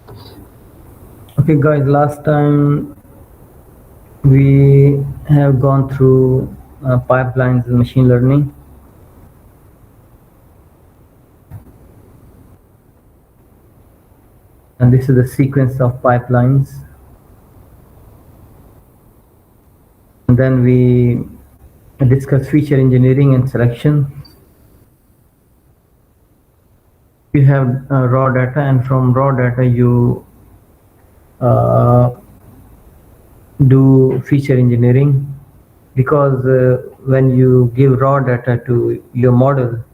Okay, guys, last time we have gone through pipelines in machine learning. And this is the sequence of pipelines. And then we discuss feature engineering and selection. You have raw data, and from raw data you uh, do feature engineering, because when you give raw data to your model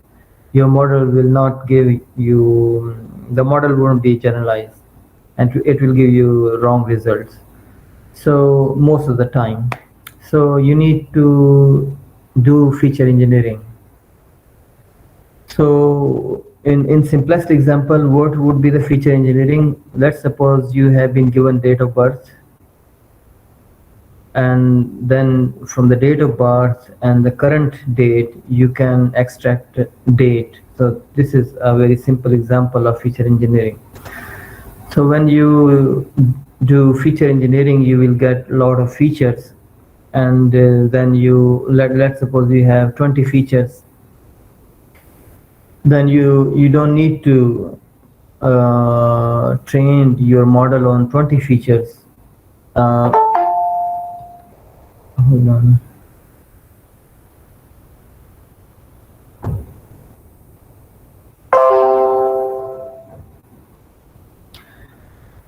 will not give you, the model won't be generalized, and it will give you wrong results. So most of the time, so you need to do feature engineering. So in simplest example, what would be the feature engineering? Let's suppose you have been given date of birth, and then from the date of birth and the current date you can extract date. So this is a very simple example of feature engineering. So when you do feature engineering, you will get a lot of features, and then let's suppose you have 20 features. Then you don't need to train your model on 20 features. Hold on.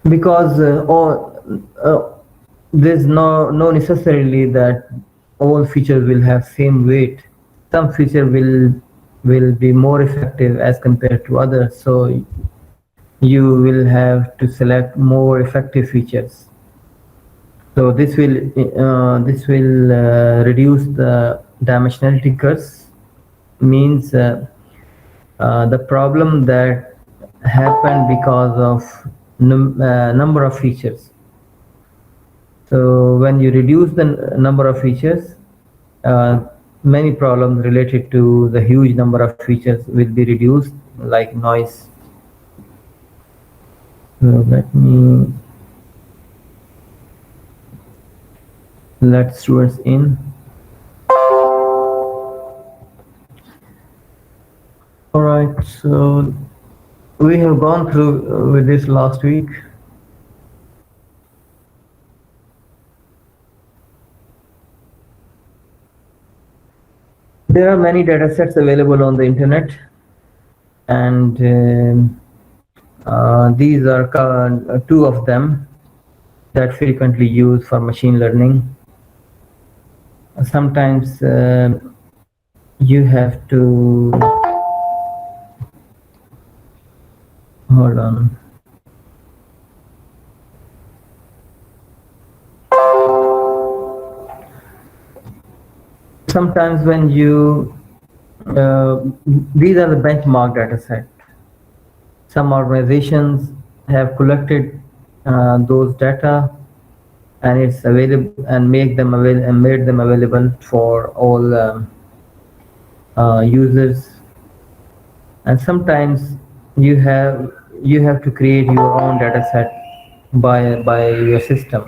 Because there's no necessarily that all features will have same weight. Some feature will be more effective as compared to others, so you will have to select more effective features. So this will reduce the dimensionality curse, means the problem that happened because of number of features. So when you reduce the number of features, many problems related to the huge number of features will be reduced, like noise. So let students in. All right, so we have gone through with this last week. There are many data sets available on the internet, and these are two of them that frequently used for machine learning. Sometimes you have to hold on. Sometimes when you these are the benchmark data set. Some organizations have collected those data, and it's available, and made them available for all users. And sometimes you have to create your own data set by your system.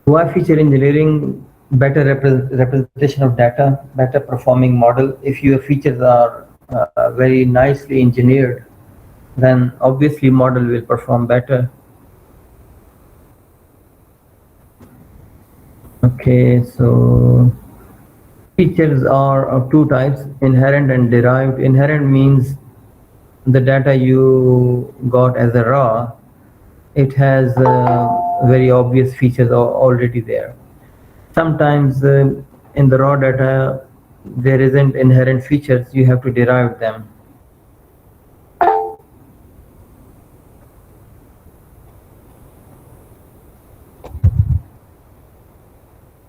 Why feature engineering? Better representation of data, better performing model. If your features are very nicely engineered, then obviously model will perform better. Okay, so features are of two types: inherent and derived. Inherent means the data you got as a raw, it has very obvious features are already there. Sometimes in the raw data there isn't inherent features, you have to derive them.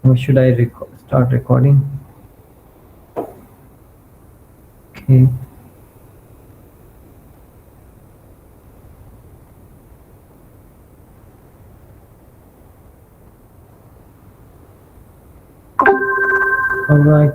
Or should I start recording? Okay. All right.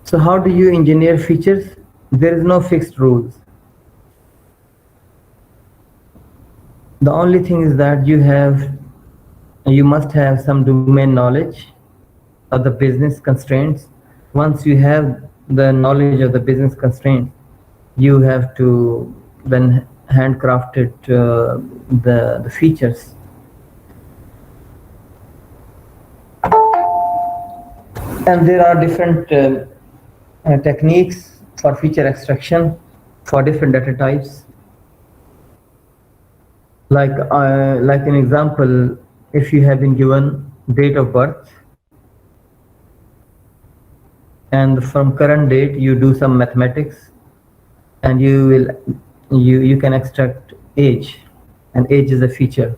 So how do you engineer features? There is no fixed rules. The only thing is that you must have some domain knowledge of the business constraints. Once you have the knowledge of the business constraints, you have to then handcraft it the features. And there are different techniques for feature extraction for different data types. Like an example, if you have been given date of birth, and from current date you do some mathematics, and you can extract age, and age is a feature.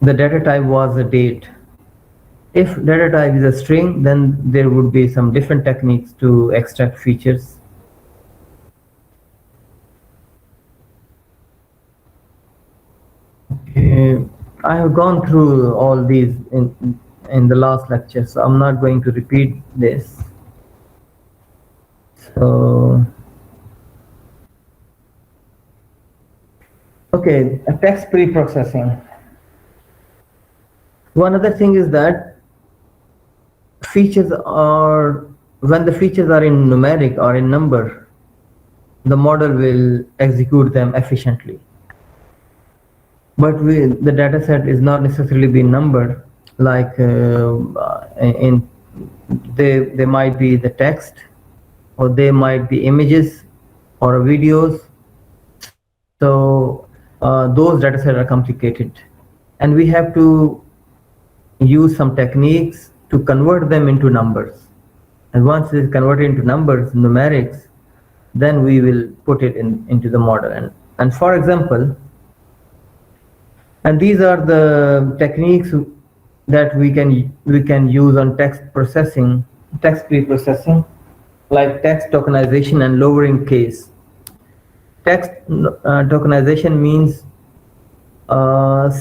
The data type was a date. If data type is a string, then there would be some different techniques to extract features. Okay, I have gone through all these in the last lecture, so I'm not going to repeat this. So, okay, text pre-processing. One other thing is that when the features are in numeric or in number, the model will execute them efficiently. But the data set is not necessarily be numbered, like they might be the text, or they might be images or videos. So those data sets are complicated, and we have to use some techniques to convert them into numbers. And once it is converted into numbers, numerics, then we will put it into the model. And for example, and these are the techniques that we can use on text pre-processing, like text tokenization and lowering case. Text tokenization means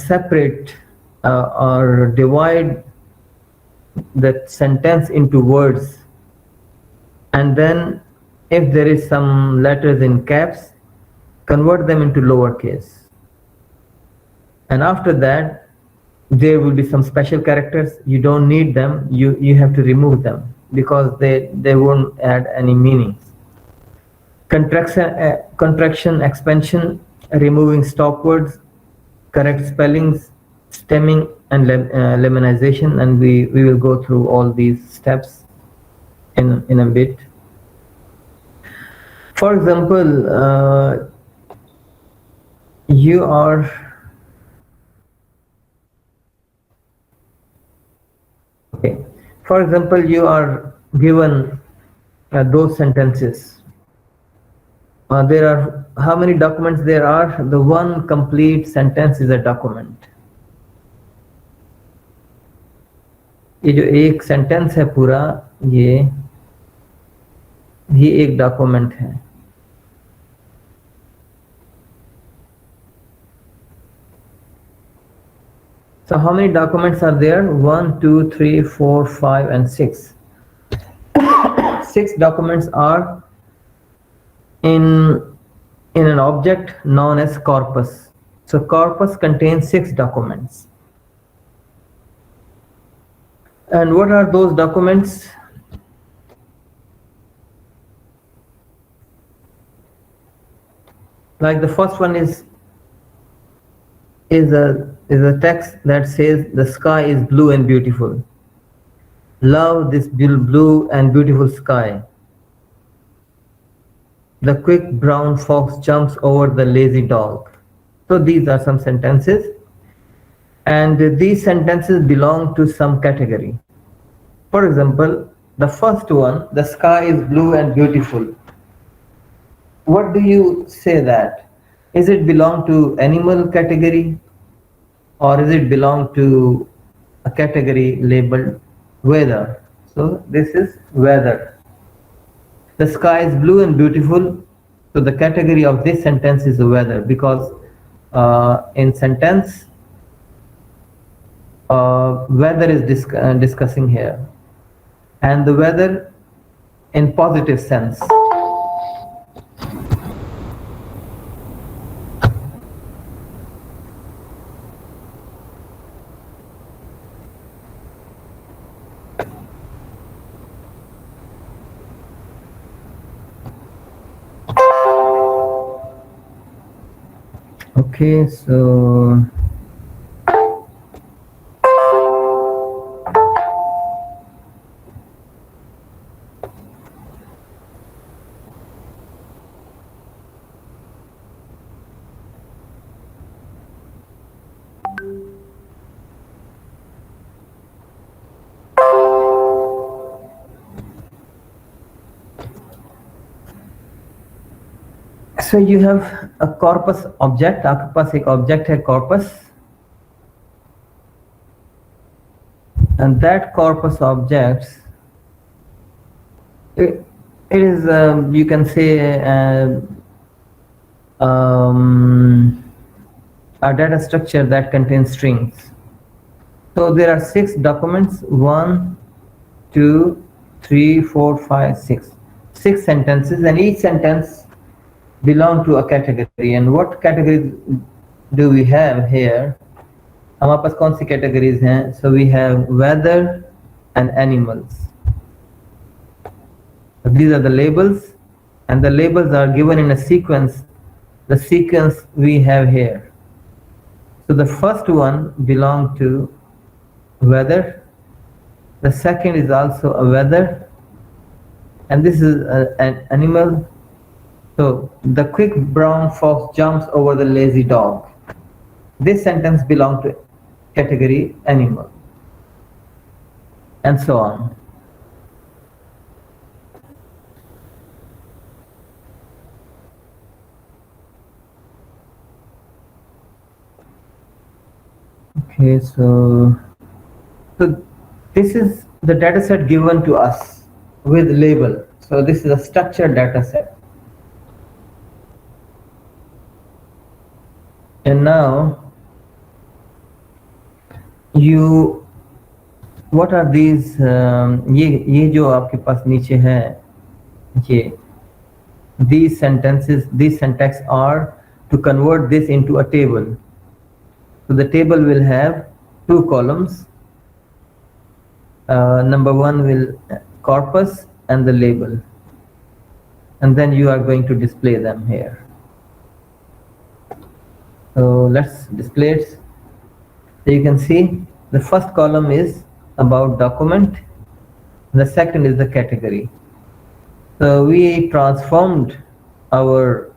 separate or divide the sentence into words, and then if there is some letters in caps, convert them into lowercase. And after that, there will be some special characters. You don't need them. You have to remove them because they won't add any meanings. Contraction, expansion, removing stop words, correct spellings, stemming, and lemmanization. And we will go through all these steps in a bit. For example, you are okay. For example, you are given those sentences. There are how many documents there are? The one complete sentence is a document. ये जो एक sentence है पूरा, ये एक document है. So how many documents are there? 1, 2, 3, 4, 5, and 6. 6 documents are in an object known as corpus. So corpus contains 6 documents. And what are those documents? Like the first one is is a text that says the sky is blue and beautiful. Love this blue and beautiful sky. The quick brown fox jumps over the lazy dog. So these are some sentences, and these sentences belong to some category. For example, the first one, the sky is blue and beautiful. What do you say that? Is it belong to animal category, or is it belong to a category labeled weather? So this is weather. The sky is blue and beautiful. So the category of this sentence is weather, because in sentence weather is discussing here, and the weather in positive sense. Okay, so so you have a corpus object. आपके पास एक object है corpus, and that corpus objects, it is you can say a data structure that contains strings. So there are 6 documents, 1, 2, 3, 4, 5, 6. 6 sentences, and each sentence belong to a category. And what categories do we have here? हमारे पास कौन सी categories हैं? So we have weather and animals. These are the labels, and the labels are given in a sequence, the sequence we have here. So the first one belongs to weather, the second is also a weather, and this is an animal. So the quick brown fox jumps over the lazy dog. This sentence belongs to category animal, and so on. Okay, so this is the data set given to us with label. So this is a structured data set. And now what are these? ये जो आपके पास नीचे है, ये these sentences, these syntax are to convert this into a table. So the table will have 2 columns. Number 1 will corpus and the label, and then you are going to display them here. So let's display it. So you can see the first column is about document, the second is the category. So we transformed our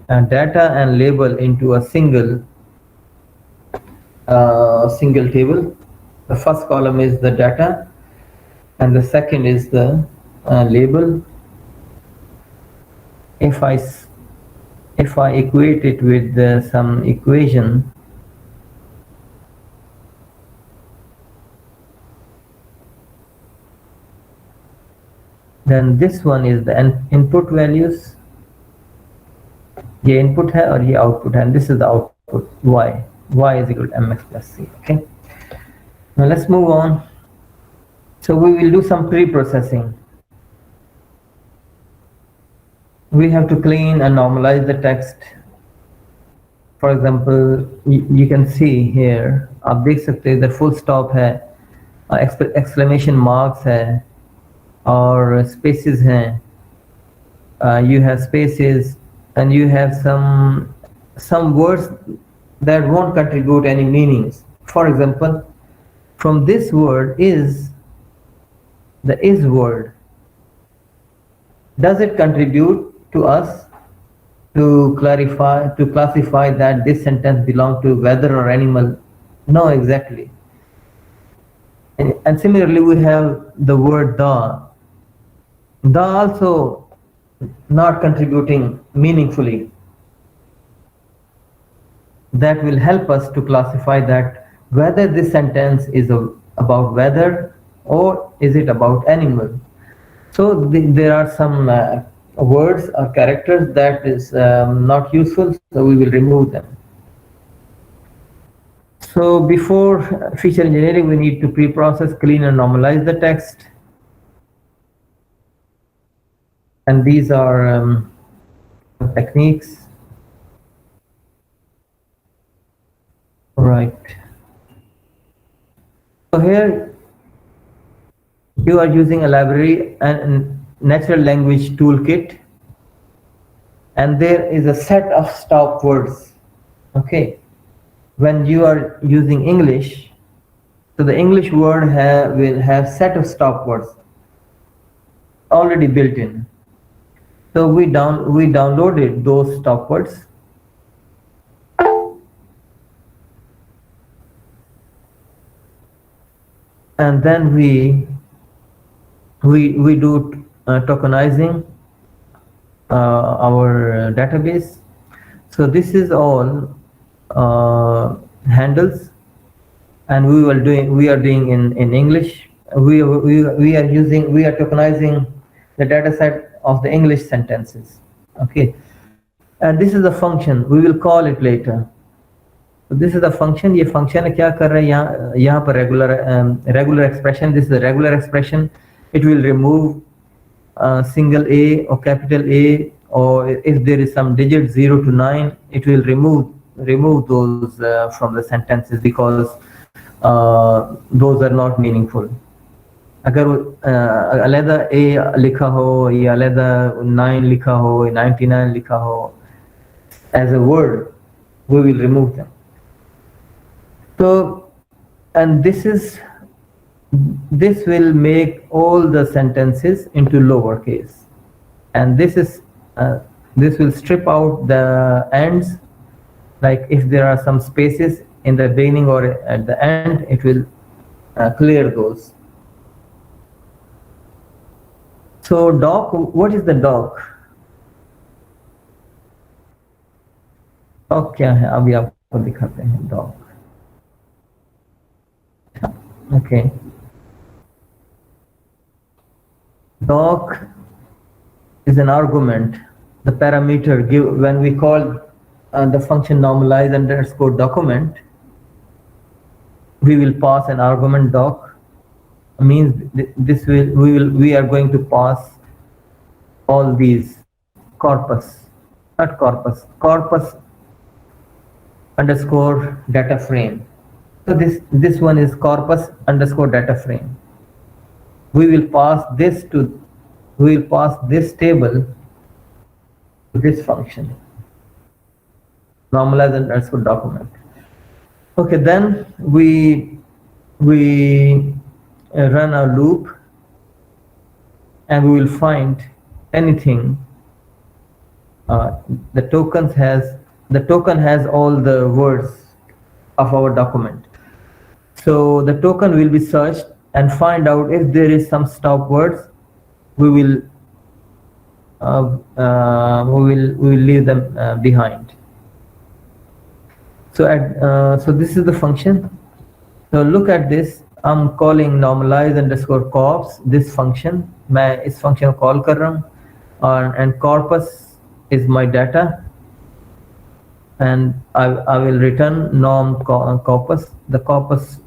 data and label into a single table. The first column is the data, and the second is the label. If I equate it with some equation, then this one is the input values. ये input है और ये output है, and this is the output y. Y is equal to mx plus c. Okay. Now let's move on. So we will do some pre-processing. We have to clean and normalize the text. For example, you can see here, आप देख सकते हैं, the full stop है, exclamation marks है, और spaces हैं. You have spaces, and you have some words that won't contribute any meanings. For example, from this word is, the is word, does it contribute to us to classify that this sentence belongs to weather or animal? No, exactly. And similarly, we have the word the. The also not contributing meaningfully. That will help us to classify that whether this sentence is about weather or is it about animal. So there are some words or characters that is not useful, so we will remove them. So before feature engineering, we need to pre-process, clean and normalize the text. And these are techniques. Right. So here you are using a library and natural language toolkit, and there is a set of stop words. Okay. When you are using English, so the English word will have set of stop words already built in. So we downloaded those stop words. And then we do tokenizing our database. So this is all handles, and we are doing in English. We are tokenizing the data set of the English sentences. Okay, and this is a function. We will call it later. So this is the function. ये function क्या कर रहा है यहाँ पर regular expression. This is a regular expression. It will remove single A or capital A, or if there is some digit 0 to 9, it will remove those from the sentences, because those are not meaningful. अगर अलग A लिखा हो या अलग 9 लिखा हो, 99 लिखा हो as a word, we will remove them. So, and this will make all the sentences into lowercase, and this will strip out the ends. Like if there are some spaces in the beginning or at the end, it will clear those. So doc, what is the doc? doc क्या है अभी आपको दिखाते हैं doc. Okay. Doc is an argument, the parameter when we call the function normalize underscore document, we will pass an argument doc. Means we are going to pass all these corpus underscore data frame. So this one is corpus underscore data frame. We will pass this table to this function, normalize underscore document. Okay, then we run a loop, and we will find anything. The token has all the words of our document. So the token will be searched and find out if there is some stop words. We will leave them behind. So this is the function. So look at this. I'm calling normalize underscore corps, this function. मैं इस function को call कर रहा हूँ, and corpus is my data, and I will return norm corpus. The corpus,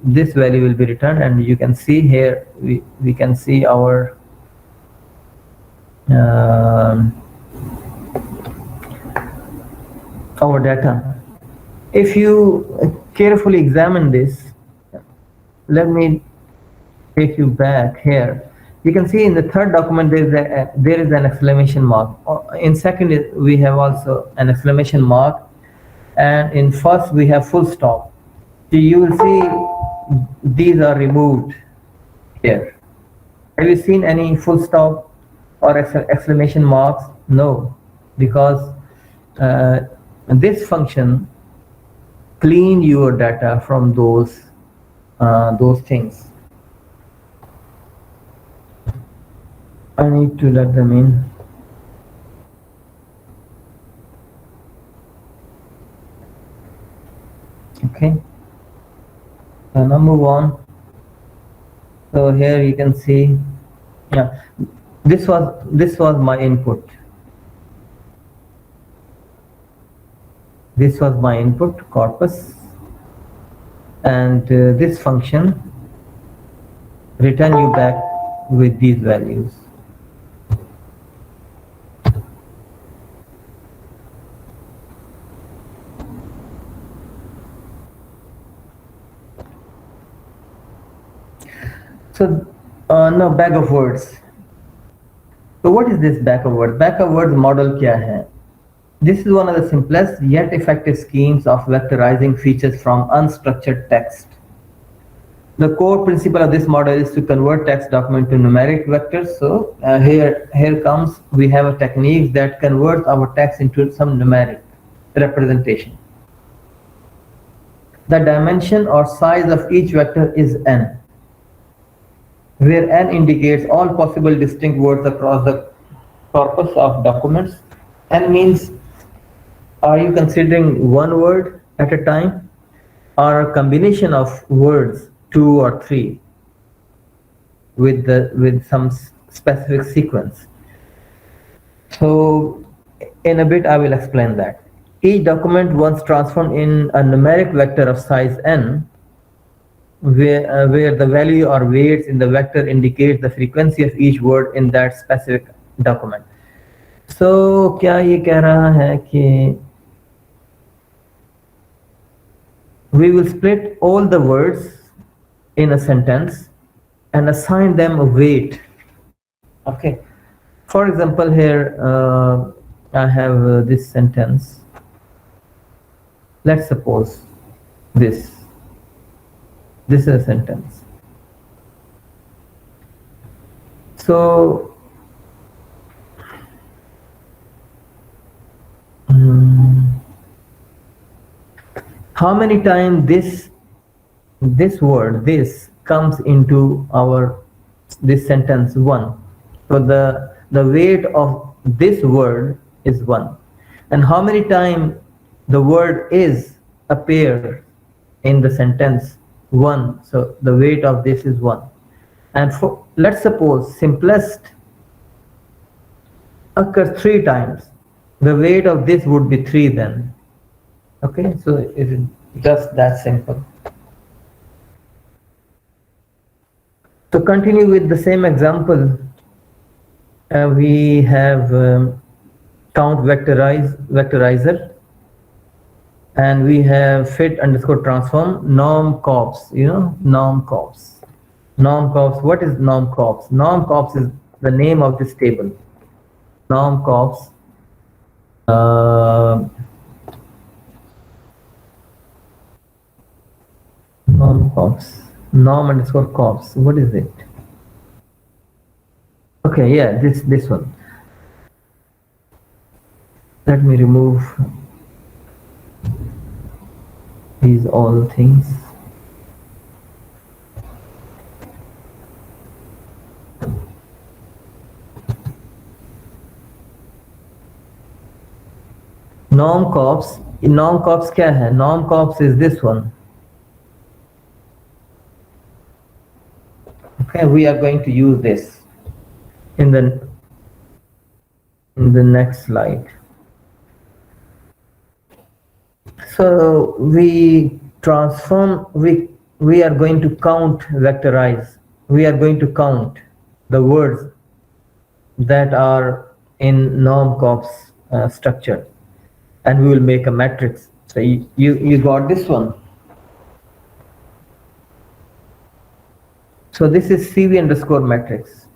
this value will be returned, and you can see here we can see our data. If you carefully examine this, let me take you back here. You can see in the third document there is an exclamation mark. In second we have also an exclamation mark, and in first we have full stop. So you will see these are removed here. Have you seen any full stop or exclamation marks? No, because this function clean your data from those things. I need to let them in. Okay, so now move on. So here you can see, yeah, this was my input. This was my input corpus, and this function return you back with these values. So now bag of words. So what is this bag of words? Bag of words model क्या है? This is one of the simplest yet effective schemes of vectorizing features from unstructured text. The core principle of this model is to convert text document to numeric vectors. So here comes, we have a technique that converts our text into some numeric representation. The dimension or size of each vector is n, where n indicates all possible distinct words across the corpus of documents. N means, are you considering one word at a time or a combination of words, 2 or 3, with some specific sequence? So in a bit I will explain that. Each document once transformed in a numeric vector of size n, where the value or weights in the vector indicates the frequency of each word in that specific document. So क्या ये कह रहा है कि we will split all the words in a sentence and assign them a weight. Okay, for example, here I have this sentence. Let's suppose this is a sentence. So how many times this word this comes into this sentence? 1. So the weight of this word is 1. And how many times the word is appear in the sentence? 1. So the weight of this is 1. And for, let's suppose simplest occurs 3 times. The weight of this would be 3 then. Okay, so it is just that simple. To continue with the same example, we have count vectorizer, and we have fit underscore transform norm corps. You know, norm corps. Norm corps. What is norm corps? Norm corps is the name of this table. Norm corps. Norm corps. Norm underscore corps. What is it? Okay, yeah, this one. Let me remove these all things. Norm corps. Norm corps क्या है? Norm corps is this one. Okay, we are going to use this in the next slide. So we transform, we are going to count vectorize. We are going to count the words that are in norm corps structure, and we will make a matrix. So you got this one. So this is CV underscore matrix,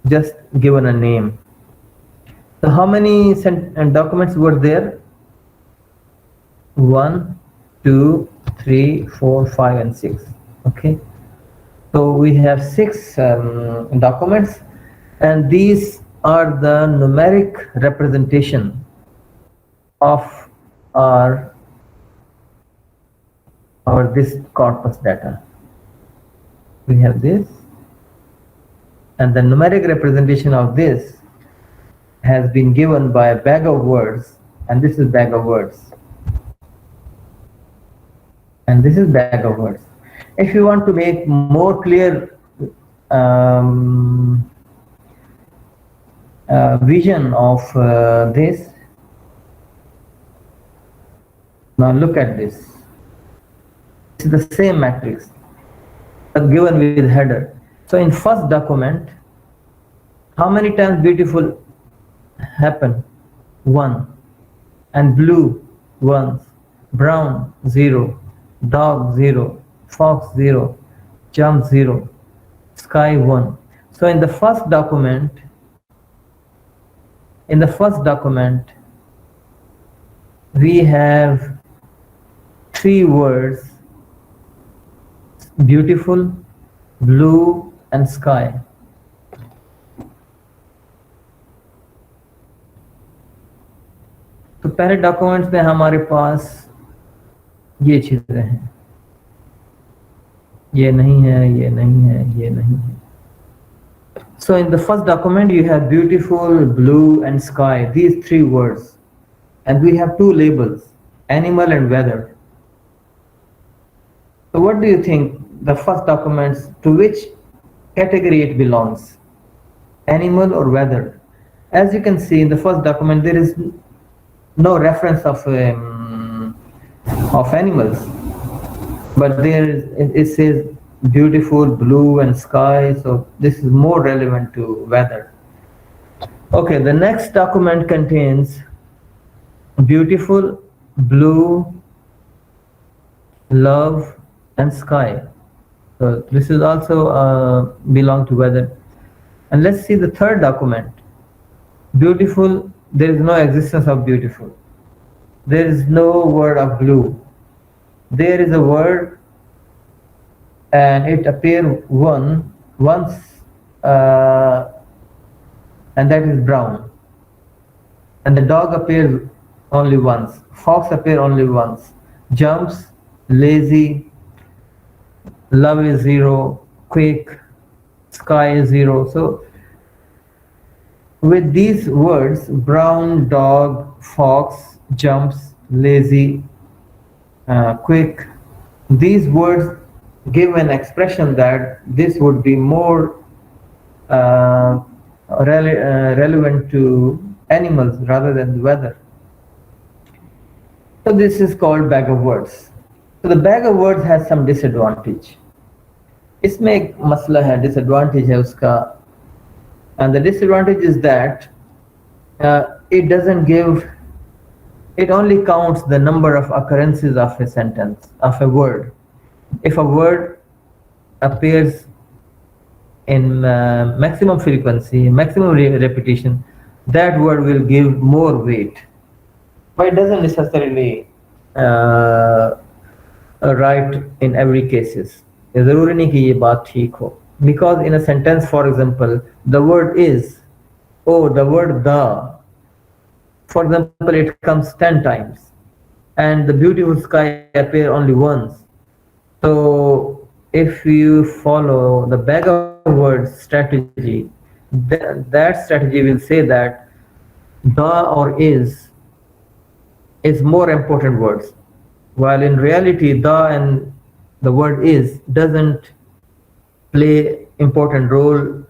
just given a name. So how many documents were there? 1, 2, 3, 4, 5, and 6. Okay, so we have 6 documents, and these are the numeric representation of our this corpus data. We have this, and the numeric representation of this has been given by a bag of words, and this is bag of words, and this is bag of words. If you want to make more clear vision of this, now look at this. This is the same matrix but given with header. So in first document, how many times beautiful happen? 1. And blue once, brown 0, dog 0, fox 0, jump 0, sky 1. So in the first document, we have 3 words: beautiful, blue, and sky. तो पहले documents में हमारे पास ये चीजें हैं, ये नहीं है, ये नहीं है, ये नहीं है. So in the first document you have beautiful, blue, and sky, these 3 words, and we have 2 labels, animal and weather. So what do you think the first documents, to which category it belongs, animal or weather? As you can see in the first document there is no reference of animals, but there is, it says beautiful, blue, and sky, so this is more relevant to weather. Okay, the next document contains beautiful, blue, love, and sky. So this is also belong to weather. And let's see the third document. Beautiful, there is no existence of beautiful. There is no word of blue. There is a word and it appears once, and that is brown. And the dog appears only once. Fox appears only once. Jumps, lazy, love is 0, quick, sky is 0. So with these words, brown, dog, fox, jumps, lazy, quick, these words give an expression that this would be more relevant to animals rather than the weather. So this is called bag of words. So the bag of words has some disadvantage. इसमें एक मसला है, disadvantage है उसका, and the disadvantage is that it doesn't give, it only counts the number of occurrences of a sentence, of a word. If a word appears in maximum frequency, maximum repetition, that word will give more weight, but it doesn't necessarily right in every cases. ज़रूरी नहीं कि ये बात ठीक हो, because in a sentence, for example, the word is, oh, the word the, for example, it comes 10 times, and the beautiful sky appear only once. So if you follow the bag of words strategy, that strategy will say that the or is more important words, while in reality the and the word is doesn't play important role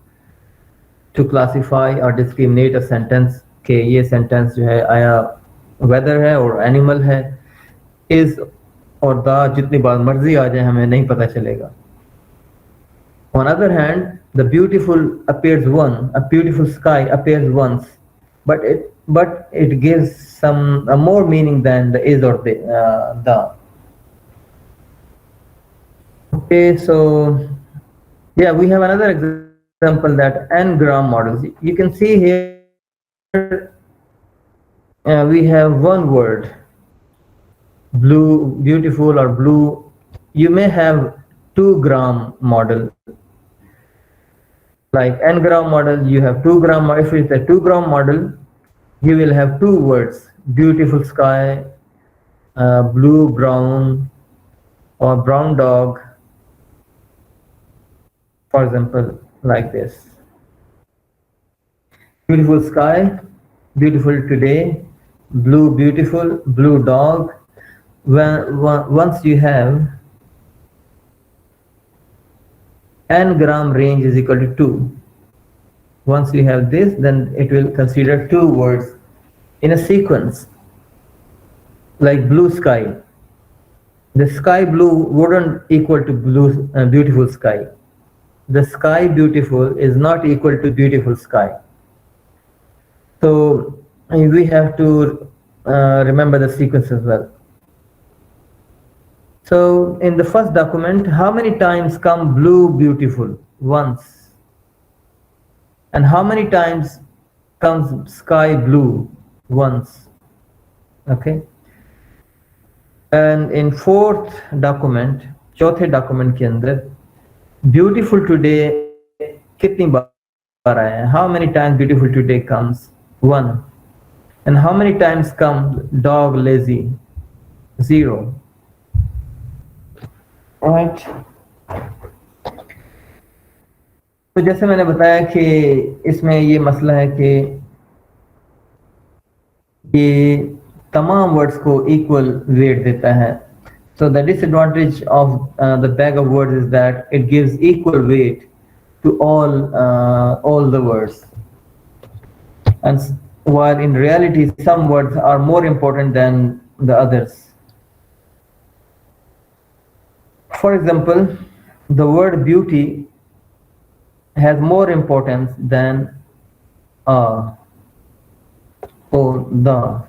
to classify or discriminate a sentence कि ये sentence जो है आया weather है और animal है, is और the जितनी बार मर्जी आ जाए हमें नहीं पता चलेगा. On other hand, the beautiful appears a beautiful sky appears once, but it gives some more meaning than the is or the. Okay, so yeah, we have another example, that n-gram models. You can see here we have one word, blue beautiful or blue. You may have 2 gram model, like n-gram model. You have 2 gram. If it's a 2 gram model, you will have 2 words: beautiful sky, blue brown, or brown dog, for example, like this. Beautiful sky, beautiful today, blue beautiful, blue dog. Once you have n-gram range is equal to 2. Once you have this, then it will consider 2 words in a sequence, like blue sky. The sky blue wouldn't equal to blue beautiful sky. The sky beautiful is not equal to beautiful sky. So we have to remember the sequence as well. So in the first document, how many times come blue beautiful? Once. And how many times comes sky blue? Once. Okay. And in fourth document, चौथे document के अंदर, beautiful today कितनी बार आया है? How many times beautiful today comes? 1. And how many times comes dog lazy? 0. Right. तो जैसे मैंने बताया कि इसमें ये मसला है कि ये तमाम वर्ड्स को इक्वल वेट देता है. So the disadvantage of the bag of words is that it gives equal weight to all the words, and while in reality some words are more important than the others. For example, the word beauty has more importance than or the.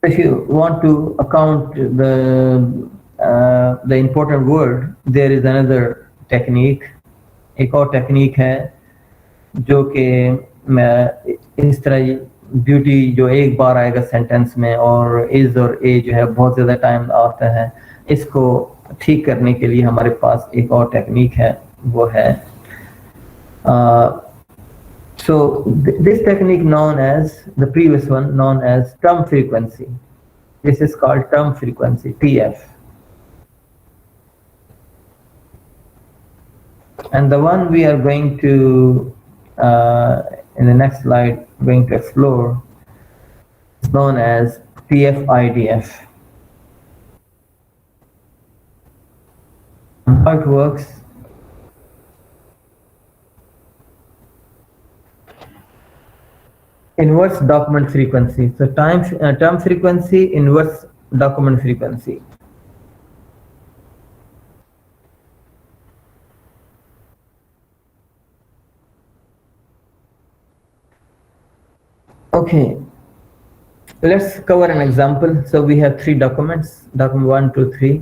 If you want to account the important word, there is another technique. एक और technique है जो कि मैं इस तरह beauty जो एक बार आएगा सेंटेंस में और इज और ए जो है बहुत ज़्यादा टाइम आता है, इसको ठीक करने के लिए हमारे पास एक और टेक्निक है, वो है so this technique known as the previous one known as term frequency. This is called term frequency, TF. And the one we are going to in the next slide going to explore is known as TF-IDF. How it works? Inverse document frequency. So term frequency, inverse document frequency. Okay, let's cover an example. So we have 3 documents, document 1, 2, 3,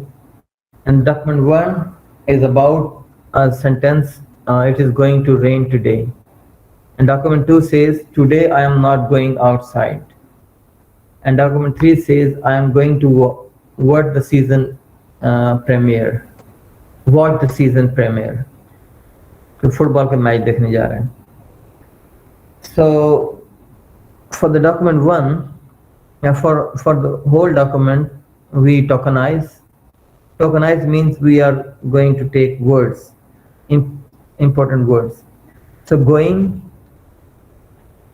and document 1 is about a sentence, it is going to rain today. And document 2 says, today I am not going outside. And document 3 says, I am going to watch the season premiere. Watch the season premiere. तो football का match देखने जा रहे हैं. So for the document 1, for the whole document, we tokenize. Tokenize means we are going to take words, important words. So going,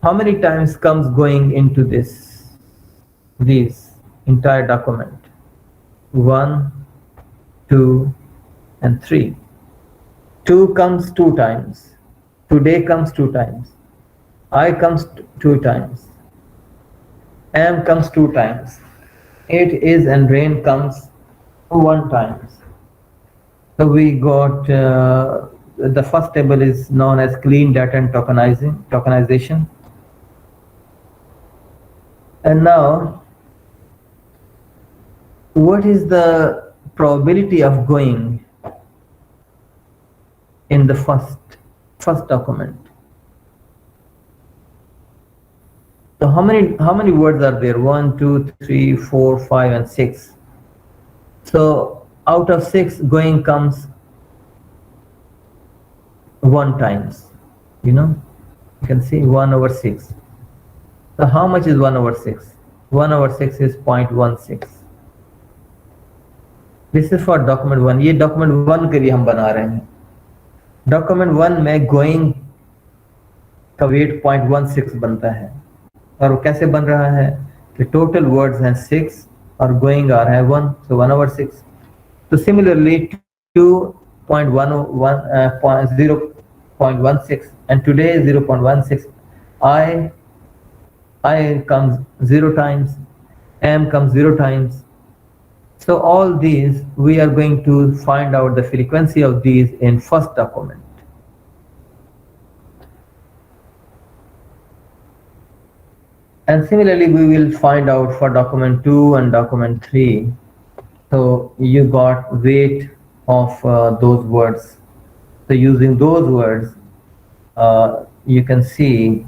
how many times comes going into this entire document? 1, 2, and 3. 2 comes 2 times. Today comes 2 times. I comes 2 times. Am comes 2 times. It is and rain comes 1 times. So we got the first table is known as clean data and tokenization. And now, what is the probability of going in the first document? So how many words are there? 1, 2, 3, 4, 5, and 6. So out of 6, going comes 1 times. You know, you can see 1 over 6. So how much is 1 over 6? 1 over 6 is 0.16. This is for document 1. ये document 1 के लिए हम बना रहे हैं. Document 1 में going का weight 0.16 बनता है. और वो कैसे बन रहा है कि total words हैं 6 और going आ रहा है 1, so 1 over 6. So similarly 0.16 and today 0.16. I comes 0 times, M comes 0 times. So all these we are going to find out the frequency of these in first document. And similarly, we will find out for document 2 and document 3. So you got weight of those words. So using those words, you can see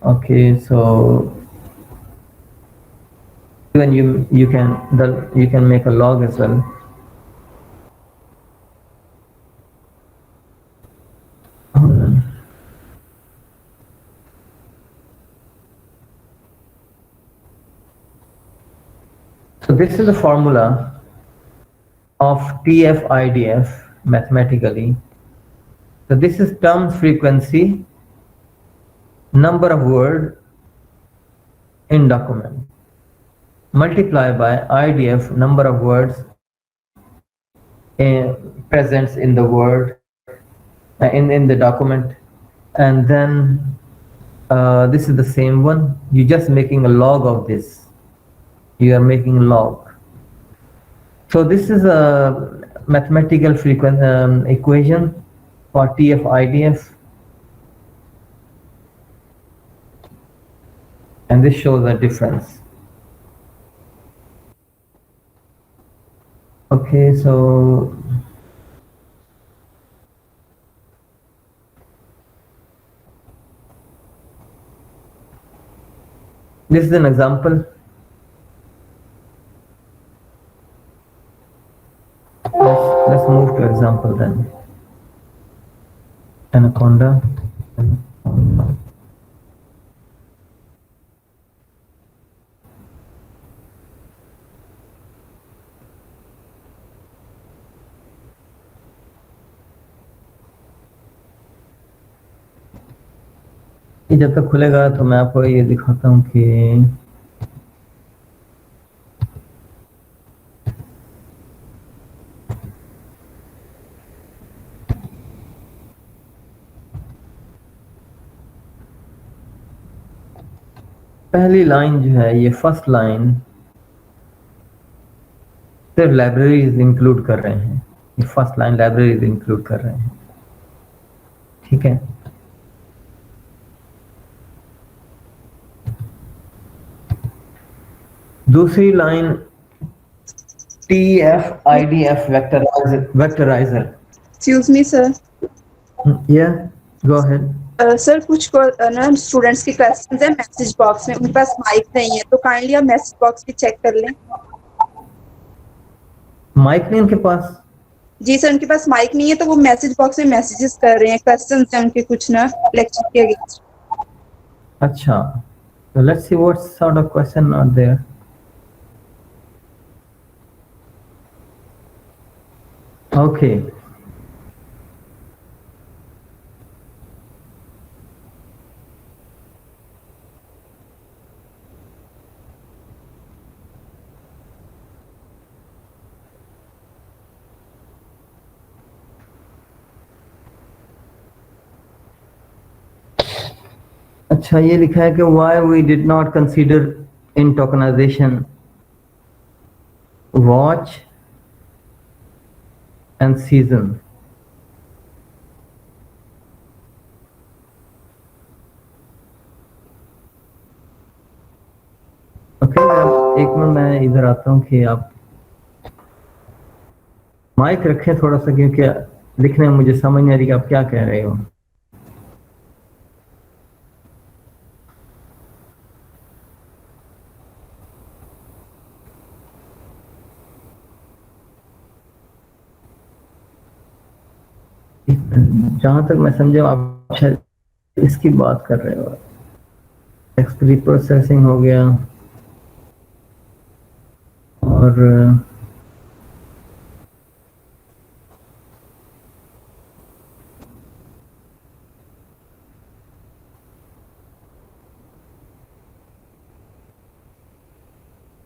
okay, so even you can make a log as well. So this is the formula of TF-IDF mathematically. So this is terms frequency, number of word in document, multiply by IDF, number of words presence in the word in the document, and then this is the same one. You're just making a log of this. You are making a log. So this is a mathematical frequency equation for TF-IDF, and this shows a difference. Okay, so this is an example. Let's move to example then. Anaconda. ये जब तक खुलेगा तो मैं आपको ये दिखाता हूँ कि पहली लाइन जो है ये फर्स्ट लाइन सिर्फ लाइब्रेरीज इंक्लूड कर रहे हैं. ये फर्स्ट लाइन लाइब्रेरीज इंक्लूड कर रहे हैं. ठीक है. दूसरी line TF-IDF vectorizer. Excuse me, sir. Yeah, go ahead. Sir कुछ ना स्टूडेंट्स के क्वेश्चंस हैं मैसेज बॉक्स में, उनके पास माइक नहीं है, तो काइंडली आप मैसेज बॉक्स भी चेक कर लें. माइक नहीं उनके पास? जी सर, उनके पास माइक नहीं है तो वो मैसेज बॉक्स में मैसेजेस कर रहे हैं, क्वेश्चंस हैं उनके कुछ ना लेक्चर के अगेंस्ट. अच्छा, so let's see what sort of question are there. Okay. अच्छा, ये लिखा है कि why we did not consider in tokenization watch and season. Okay, एक मिनट मैं इधर आता हूँ कि आप माइक रखें थोड़ा सा, क्योंकि लिखने में मुझे समझ नहीं आ रही कि आप क्या कह रहे हो। जहां तक मैं समझा आप शायद इसकी बात कर रहे हो। टेक्स्ट प्री प्रोसेसिंग हो गया और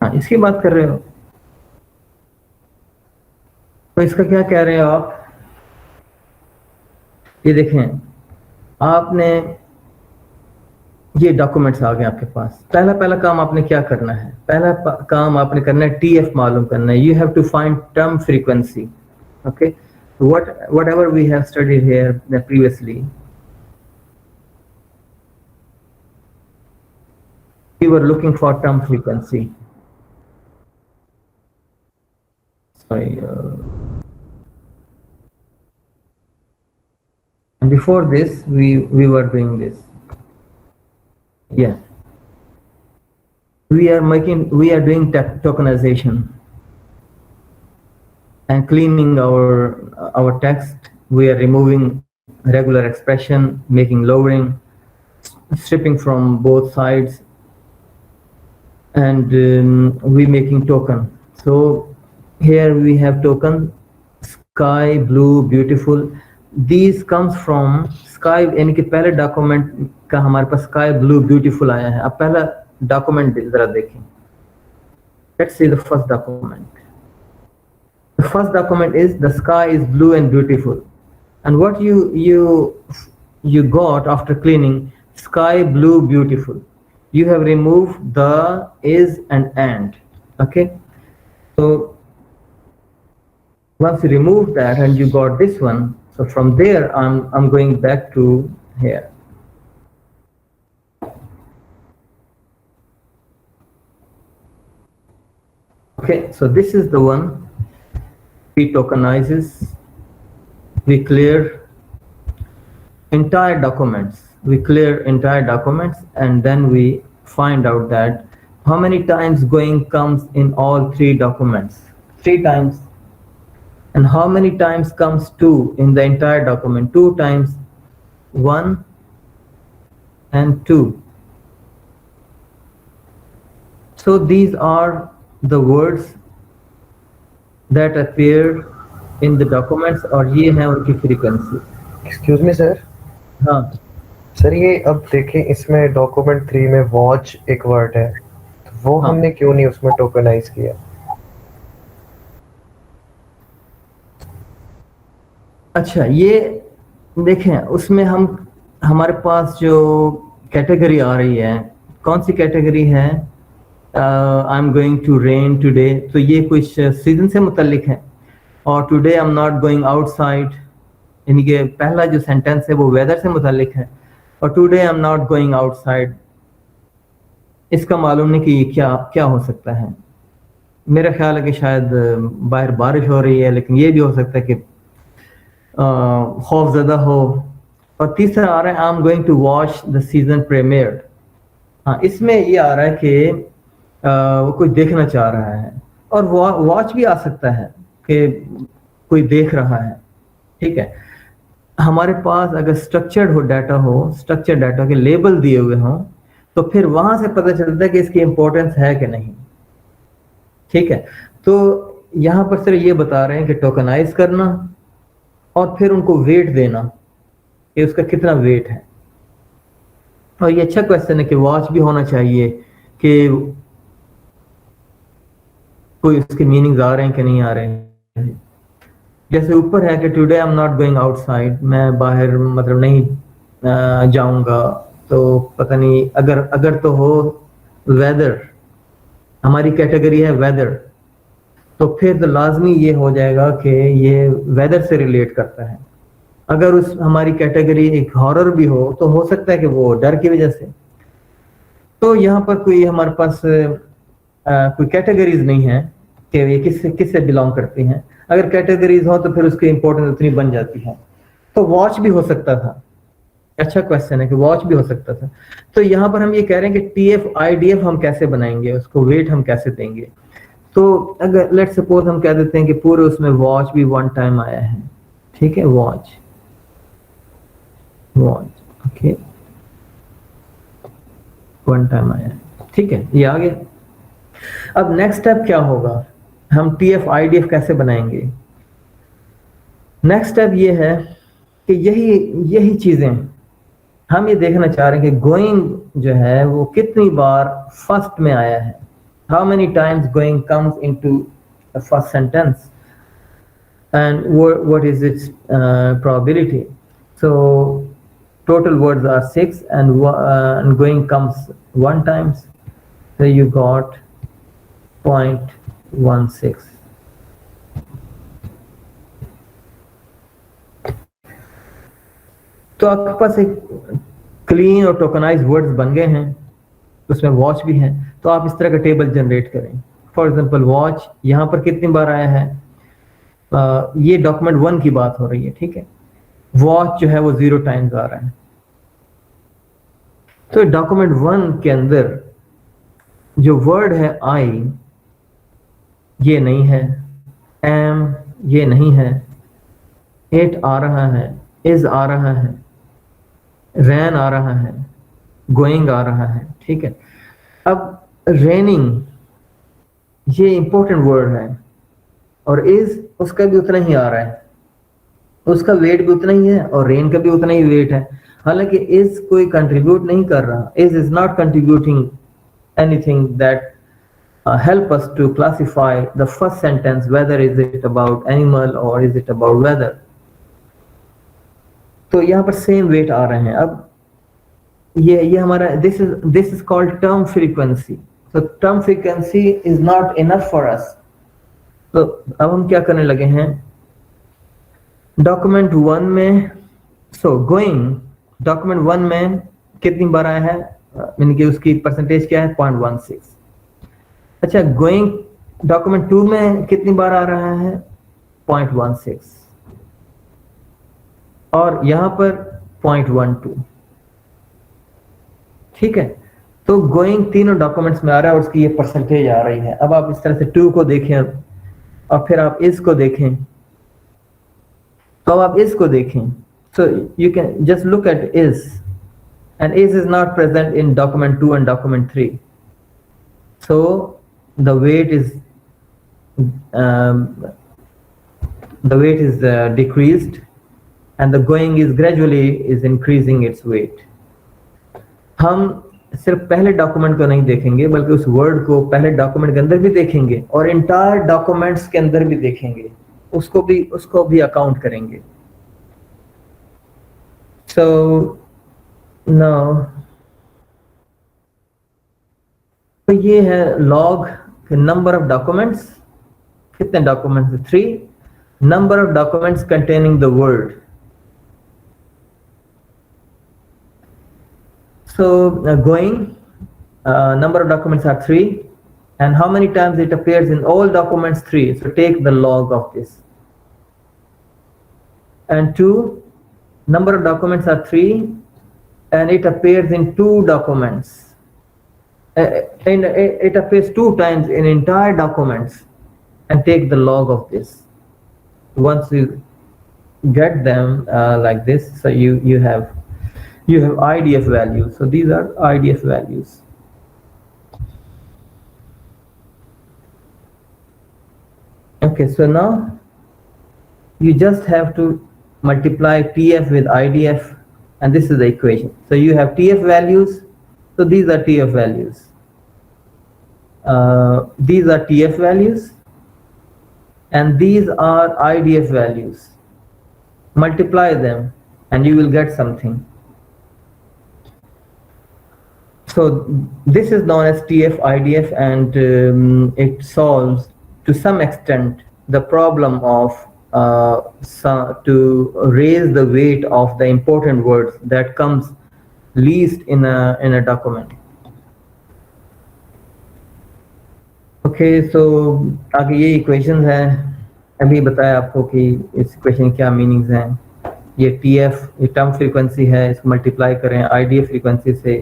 हाँ, इसकी बात कर रहे हो। तो इसका क्या कह रहे हो आप? ये देखें, आपने ये डॉक्यूमेंट्स आ गए आपके पास। पहला काम आपने क्या करना है? पहला काम आपने करना है TF मालूम करना है। You have to find term frequency. Okay, whatever we have studied here previously, we were looking for term frequency. Sorry. And before this, we were doing this. Yeah. We are doing tokenization and cleaning our text. We are removing regular expression, making lowering, stripping from both sides, and we making token. So here we have token sky blue beautiful. These comes from sky, यानी कि पहले document का हमारे पास sky blue beautiful आया है। अब पहला document जरा देखें। Let's see the first document. The first document is the sky is blue and beautiful, and what you got after cleaning sky blue beautiful, you have removed the is and. Okay, so once you remove that and you got this one, so from there I'm going back to here. Okay, so this is the one. We tokenizes, we clear entire documents, and then we find out that how many times going comes in all three documents. 3 times. And how many times comes 2 in the entire document? 2 times, 1 and 2. So these are the words that appear in the documents, और ये है उनकी frequency. Excuse me sir. हाँ sir, ये अब देखें, इसमें document 3 में वॉच एक वर्ड है, तो वो हाँ। हमने क्यों नहीं उसमें टोकनाइज किया? अच्छा, ये देखें, उसमें हमारे पास जो कैटेगरी आ रही है, कौन सी कैटेगरी है? I am going to rain today, तो ये कुछ सीजन से मुतल्लिक है। और today I am not going outside, यानी कि पहला जो सेंटेंस है वो वेदर से मुतल्लिक है। और today I am not going outside, इसका मालूम नहीं कि ये क्या हो सकता है। मेरा ख्याल है कि शायद बाहर बारिश हो रही है, लेकिन ये भी हो सकता है कि खौफ ज़्यादा हो। और तीसरा आ रहा है I am going to watch the season premiere. हाँ, इसमें ये आ रहा है कि वो कोई देखना चाह रहा है, और वॉच भी आ सकता है कि कोई देख रहा है। ठीक है, हमारे पास अगर स्ट्रक्चर्ड डाटा के लेबल दिए हुए हों, तो फिर वहां से पता चलता है कि इसकी इंपॉर्टेंस है कि नहीं। ठीक है, तो यहाँ पर सिर्फ ये बता रहे हैं कि टोकनाइज करना और फिर उनको वेट देना कि उसका कितना वेट है। और ये अच्छा क्वेश्चन है कि वॉच भी होना चाहिए कि कोई उसके मीनिंग्स आ रहे हैं कि नहीं आ रहे हैं। जैसे ऊपर है कि today I am not going outside, मैं बाहर मतलब नहीं जाऊंगा, तो पता नहीं अगर तो हो वेदर, हमारी कैटेगरी है वेदर, तो फिर तो लाजमी ये हो जाएगा कि ये वेदर से रिलेट करता है। अगर उस हमारी कैटेगरी एक हॉरर भी हो, तो हो सकता है कि वो डर की वजह से। तो यहाँ पर कोई हमारे पास कोई कैटेगरीज नहीं है, कि ये किससे बिलोंग करती हैं। अगर कैटेगरीज हो तो फिर उसकी इंपॉर्टेंस उतनी बन जाती है। तो वॉच भी हो सकता था, अच्छा क्वेश्चन है कि वॉच भी हो सकता था। तो यहाँ पर हम ये कह रहे हैं कि टीएफ आईडीएफ हम कैसे बनाएंगे, उसको वेट हम कैसे देंगे। तो अगर लेट सपोज हम कह देते हैं कि पूरे उसमें वॉच भी वन टाइम आया है, ठीक है, वॉच ओके, वन टाइम आया है, ठीक है, ये आ गया। अब नेक्स्ट स्टेप क्या होगा, हम टीएफ आईडीएफ कैसे बनाएंगे। नेक्स्ट स्टेप ये है कि यही चीजें हम ये देखना चाह रहे हैं कि गोइंग जो है वो कितनी बार फर्स्ट में आया है, how many times going comes into the first sentence and what is its probability. So total words are 6 and going comes one times, so you got 0.16. तो आपके पास एक क्लीन और टोकनाइज वर्ड्स बन गए हैं, उसमें वॉच भी है। तो आप इस तरह का टेबल जनरेट करें। फॉर एग्जांपल वॉच यहाँ पर कितनी बार आया है, ये डॉक्यूमेंट 1 की बात हो रही है, ठीक है। वॉच जो है वो 0 टाइम्स आ रहा है। तो डॉक्यूमेंट 1 के अंदर जो वर्ड है आई, ये नहीं है, एम ये नहीं है, इट आ रहा है, इज आ रहा है, रैन आ रहा है, गोइंग आ रहा है, ठीक है। अब रेनिंग ये इंपॉर्टेंट वर्ड है और इज उसका भी उतना ही आ रहा है, उसका वेट भी उतना ही है और रेन का भी उतना ही वेट है। हालांकि इज कोई कंट्रीब्यूट नहीं कर रहा, is not contributing anything that help us to classify the first sentence, whether is it about animal or is it about weather. तो यहाँ पर सेम वेट आ रहे हैं। अब ये हमारा this is called term frequency. so term frequency is not enough for us. तो अब हम क्या करने लगे हैं, डॉक्यूमेंट 1 में गोइंग डॉक्यूमेंट 1 में कितनी बार आया है, यानी कि उसकी परसेंटेज क्या है, 0.16। अच्छा, गोइंग डॉक्यूमेंट 2 में कितनी बार आ रहा है, 0.16, और यहां पर 0.12, ठीक है। तो गोइंग तीनों डॉक्यूमेंट्स में आ रहा है और उसकी ये परसेंटेज आ रही है। अब आप इस तरह से 2 को देखें और फिर आप इस को देखें, तो अब आप इस को देखें, so you can just look at is, and is not present in document 2 and document 3, so the weight is decreased and the going is gradually is increasing its weight. हम सिर्फ पहले डॉक्यूमेंट को नहीं देखेंगे बल्कि उस वर्ड को पहले डॉक्यूमेंट के अंदर भी देखेंगे और इंटायर डॉक्यूमेंट्स के अंदर भी देखेंगे, उसको भी अकाउंट करेंगे। So now तो ये है लॉग नंबर ऑफ डॉक्यूमेंट्स, कितने documents, 3, number of documents containing the word. So going number of documents are 3, and how many times it appears in all documents, 3, so take the log of this. And 2, number of documents are 3 and it appears in 2 documents, and it appears 2 times in entire documents, and take the log of this. Once you get them like this, so you have IDF values. So these are IDF values. Okay, so now you just have to multiply TF with IDF, and this is the equation. So you have TF values, so these are TF values. These are TF values, and these are IDF values. Multiply them, and you will get something. So this is known as TF IDF, and it solves to some extent the problem of to raise the weight of the important words that comes least in a document. Okay, so आगे ये equation है, अभी बताया आपको कि इस equation क्या meanings हैं। ये TF ये टर्म फ्रीक्वेंसी है, इसको मल्टीप्लाई करें IDF फ्रीक्वेंसी से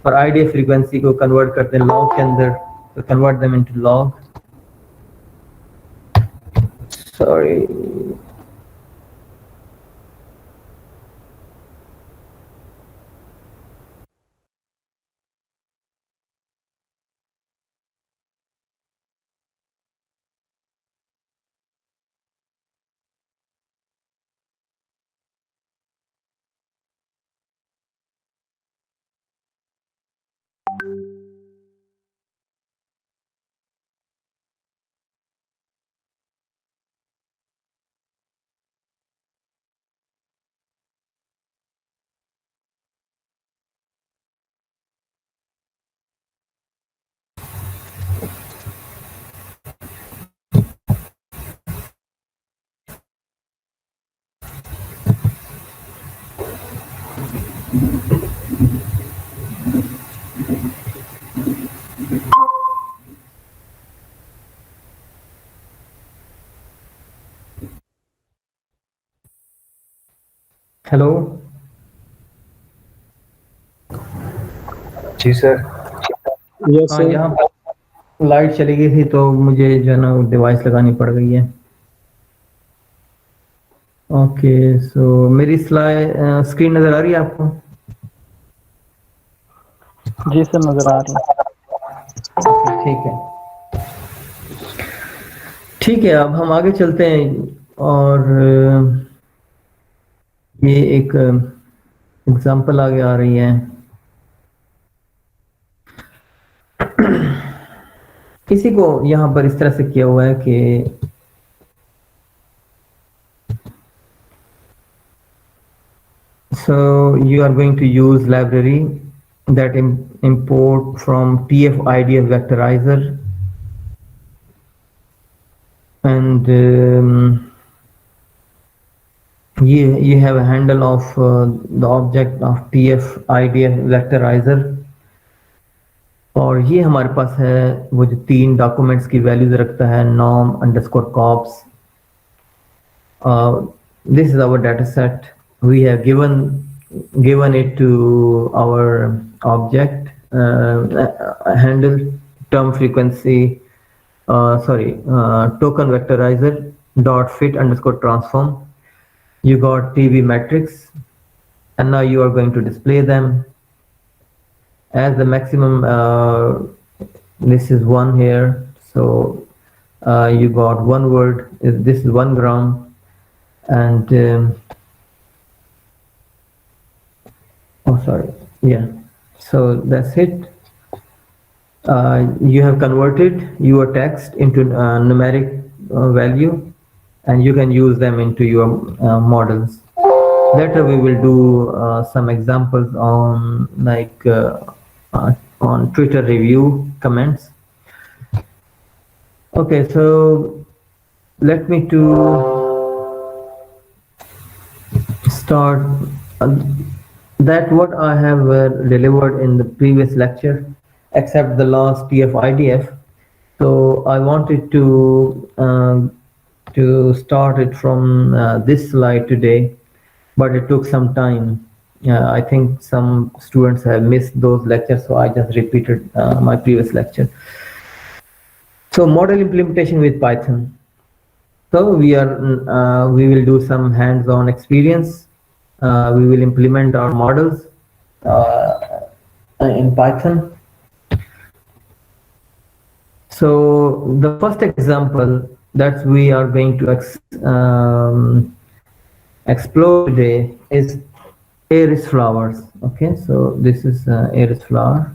और IDF फ्रीक्वेंसी को कन्वर्ट करते हैं लॉग के अंदर, तो convert them into log. Sorry, hello. जी सर। यस हाँ, सर। यहाँ लाइट चली गई थी तो मुझे जो है ना डिवाइस लगानी पड़ गई है। ओके, सो मेरी स्क्रीन नज़र आ रही है आपको? जी सर, नजर आ रही है। ठीक है, ठीक है, अब हम आगे चलते हैं और ये एक एग्जांपल आगे आ रही है। किसी को यहाँ पर इस तरह से किया हुआ है कि so you are going to use library that import from TF-IDF vectorizer, and you have a handle of the object of TF-IDF vectorizer, और ये हमारे पास है वो जो 3 डॉक्यूमेंट्स की वैल्यूज रखता है, norm underscore corps. This is our data set. We have given it to our object handle term frequency, token vectorizer dot fit underscore transform. You got TV matrix, and now you are going to display them as the maximum. This is 1 here, so you got 1 word. This is 1 gram, and so that's it. You have converted your text into numeric value, and you can use them into your models. Later we will do some examples on on Twitter review comments. Okay, so let me to start that what I have delivered in the previous lecture, except the last TF-IDF. So I wanted to start it from this slide today, but it took some time. I think some students have missed those lectures, so I just repeated my previous lecture. So model implementation with Python. So we will do some hands-on experience. We will implement our models in Python. So the first example that we are going to explore today is iris flowers. Okay, so this is iris flower.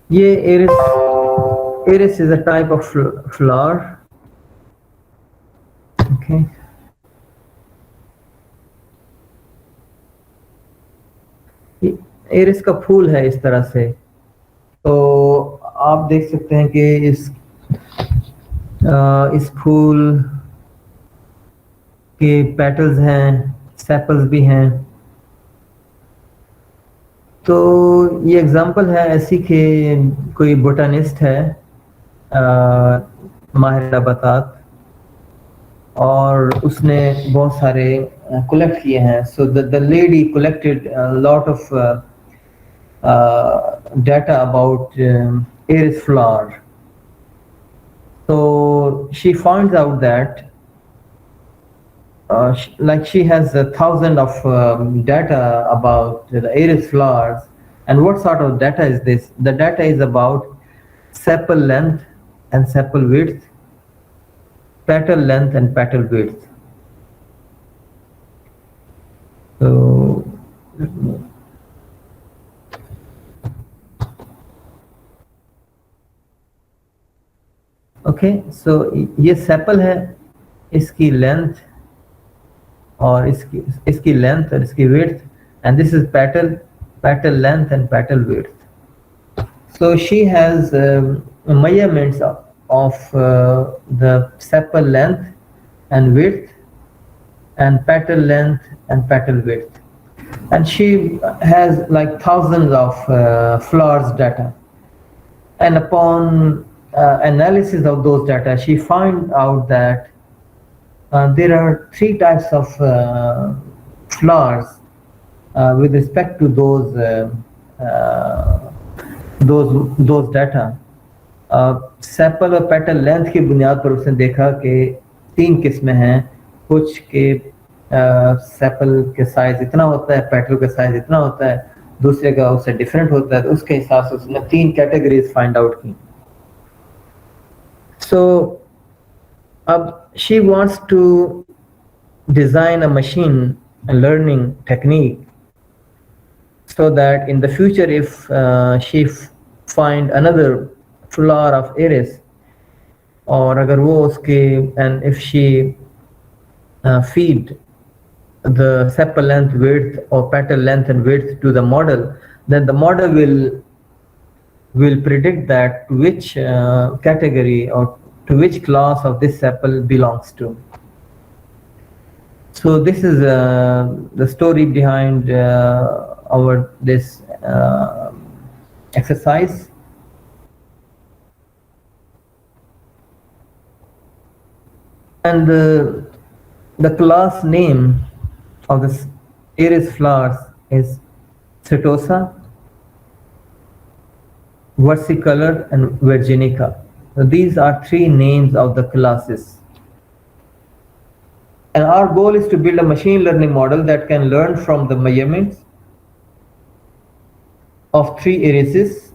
Yeah, iris is a type of flower. Okay. Iris का फूल है इस तरह से, तो आप देख सकते हैं कि इस फूल के पेटल्स हैं, सेपल्स भी हैं। तो ये एग्जांपल है ऐसी कि कोई बोटानिस्ट है माहिर नबातात, और उसने बहुत सारे कलेक्ट किए हैं। So the lady collected lot of data about iris flower. So she finds out that she has 1,000 of data about the iris flowers. And what sort of data is this? The data is about sepal length and sepal width, petal length and petal width. So okay, so ये sepal है, इसकी length और इसकी length और इसकी width, and this is petal length and petal width. So she has measurements of the sepal length and width and petal length and petal width, and she has like thousands of flowers data, and upon analysis of those data, she found out that there are 3 types of flowers with respect to those data. Sepal और petal length की बुनियाद पर उसने देखा कि 3 किस्में हैं। कुछ के सेपल के साइज इतना होता है, पेटल का साइज इतना होता है, दूसरे का उससे डिफरेंट होता है। तो उसके हिसाब से उसने 3 कैटेगरीज फाइंड आउट की। So she wants to design a machine learning technique so that in the future, if she find another flower of iris, or agar wo uske, and if she feed the sepal length, width, or petal length and width to the model, then the model will predict that which category or to which class of this sepal belongs to. So this is the story behind this exercise. And the class name of this iris flowers is Setosa, versicolor and virginica. So these are 3 names of the classes. And our goal is to build a machine learning model that can learn from the measurements of 3 irises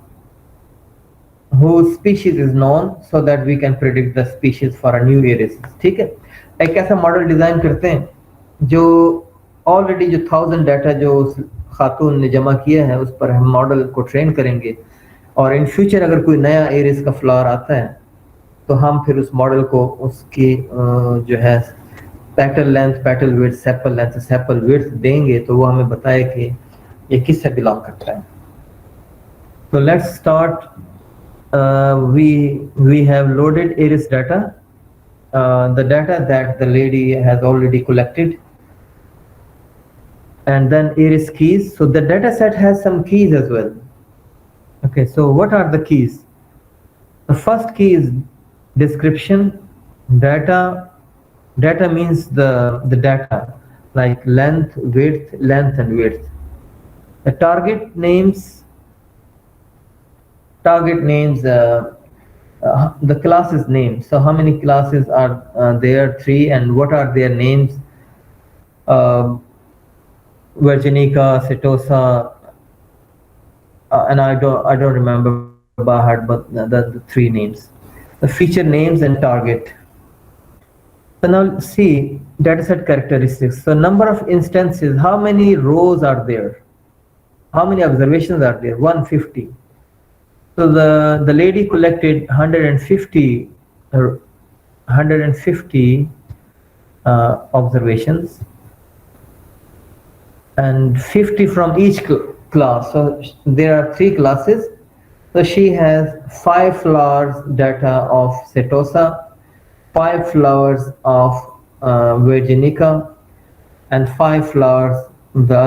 whose species is known, so that we can predict the species for a new iris. ठीक है, एक ऐसा model design करते हैं जो already जो 1000 data जो उस खातून ने जमा किया है उस पर हम मॉडल को ट्रेन करेंगे, और इन फ्यूचर अगर कोई नया इरिस का फ्लावर आता है तो हम फिर उस मॉडल को उसकी जो है petal length, petal width, sepal length, sepal width देंगे, तो वो हमें बताए कि ये किससे बिलोंग करता है। तो let's start. we have loaded iris data, the data that the lady has already collected, and then iris keys. So the data set has some keys as well. Okay, so what are the keys? The first key is description. Data means the data, like length, width, and width. The target names the classes name. So how many classes are there? 3. And what are their names? Virginica, Setosa, and I don't remember by heart, but the 3 names. The feature names and target. So now see dataset characteristics. So number of instances, how many rows are there? How many observations are there? 150. So the lady collected 150 observations, and 50 from each class. So there are 3 classes. So she has 5 flowers data of Setosa, 5 flowers of Virginica, and 5 flowers the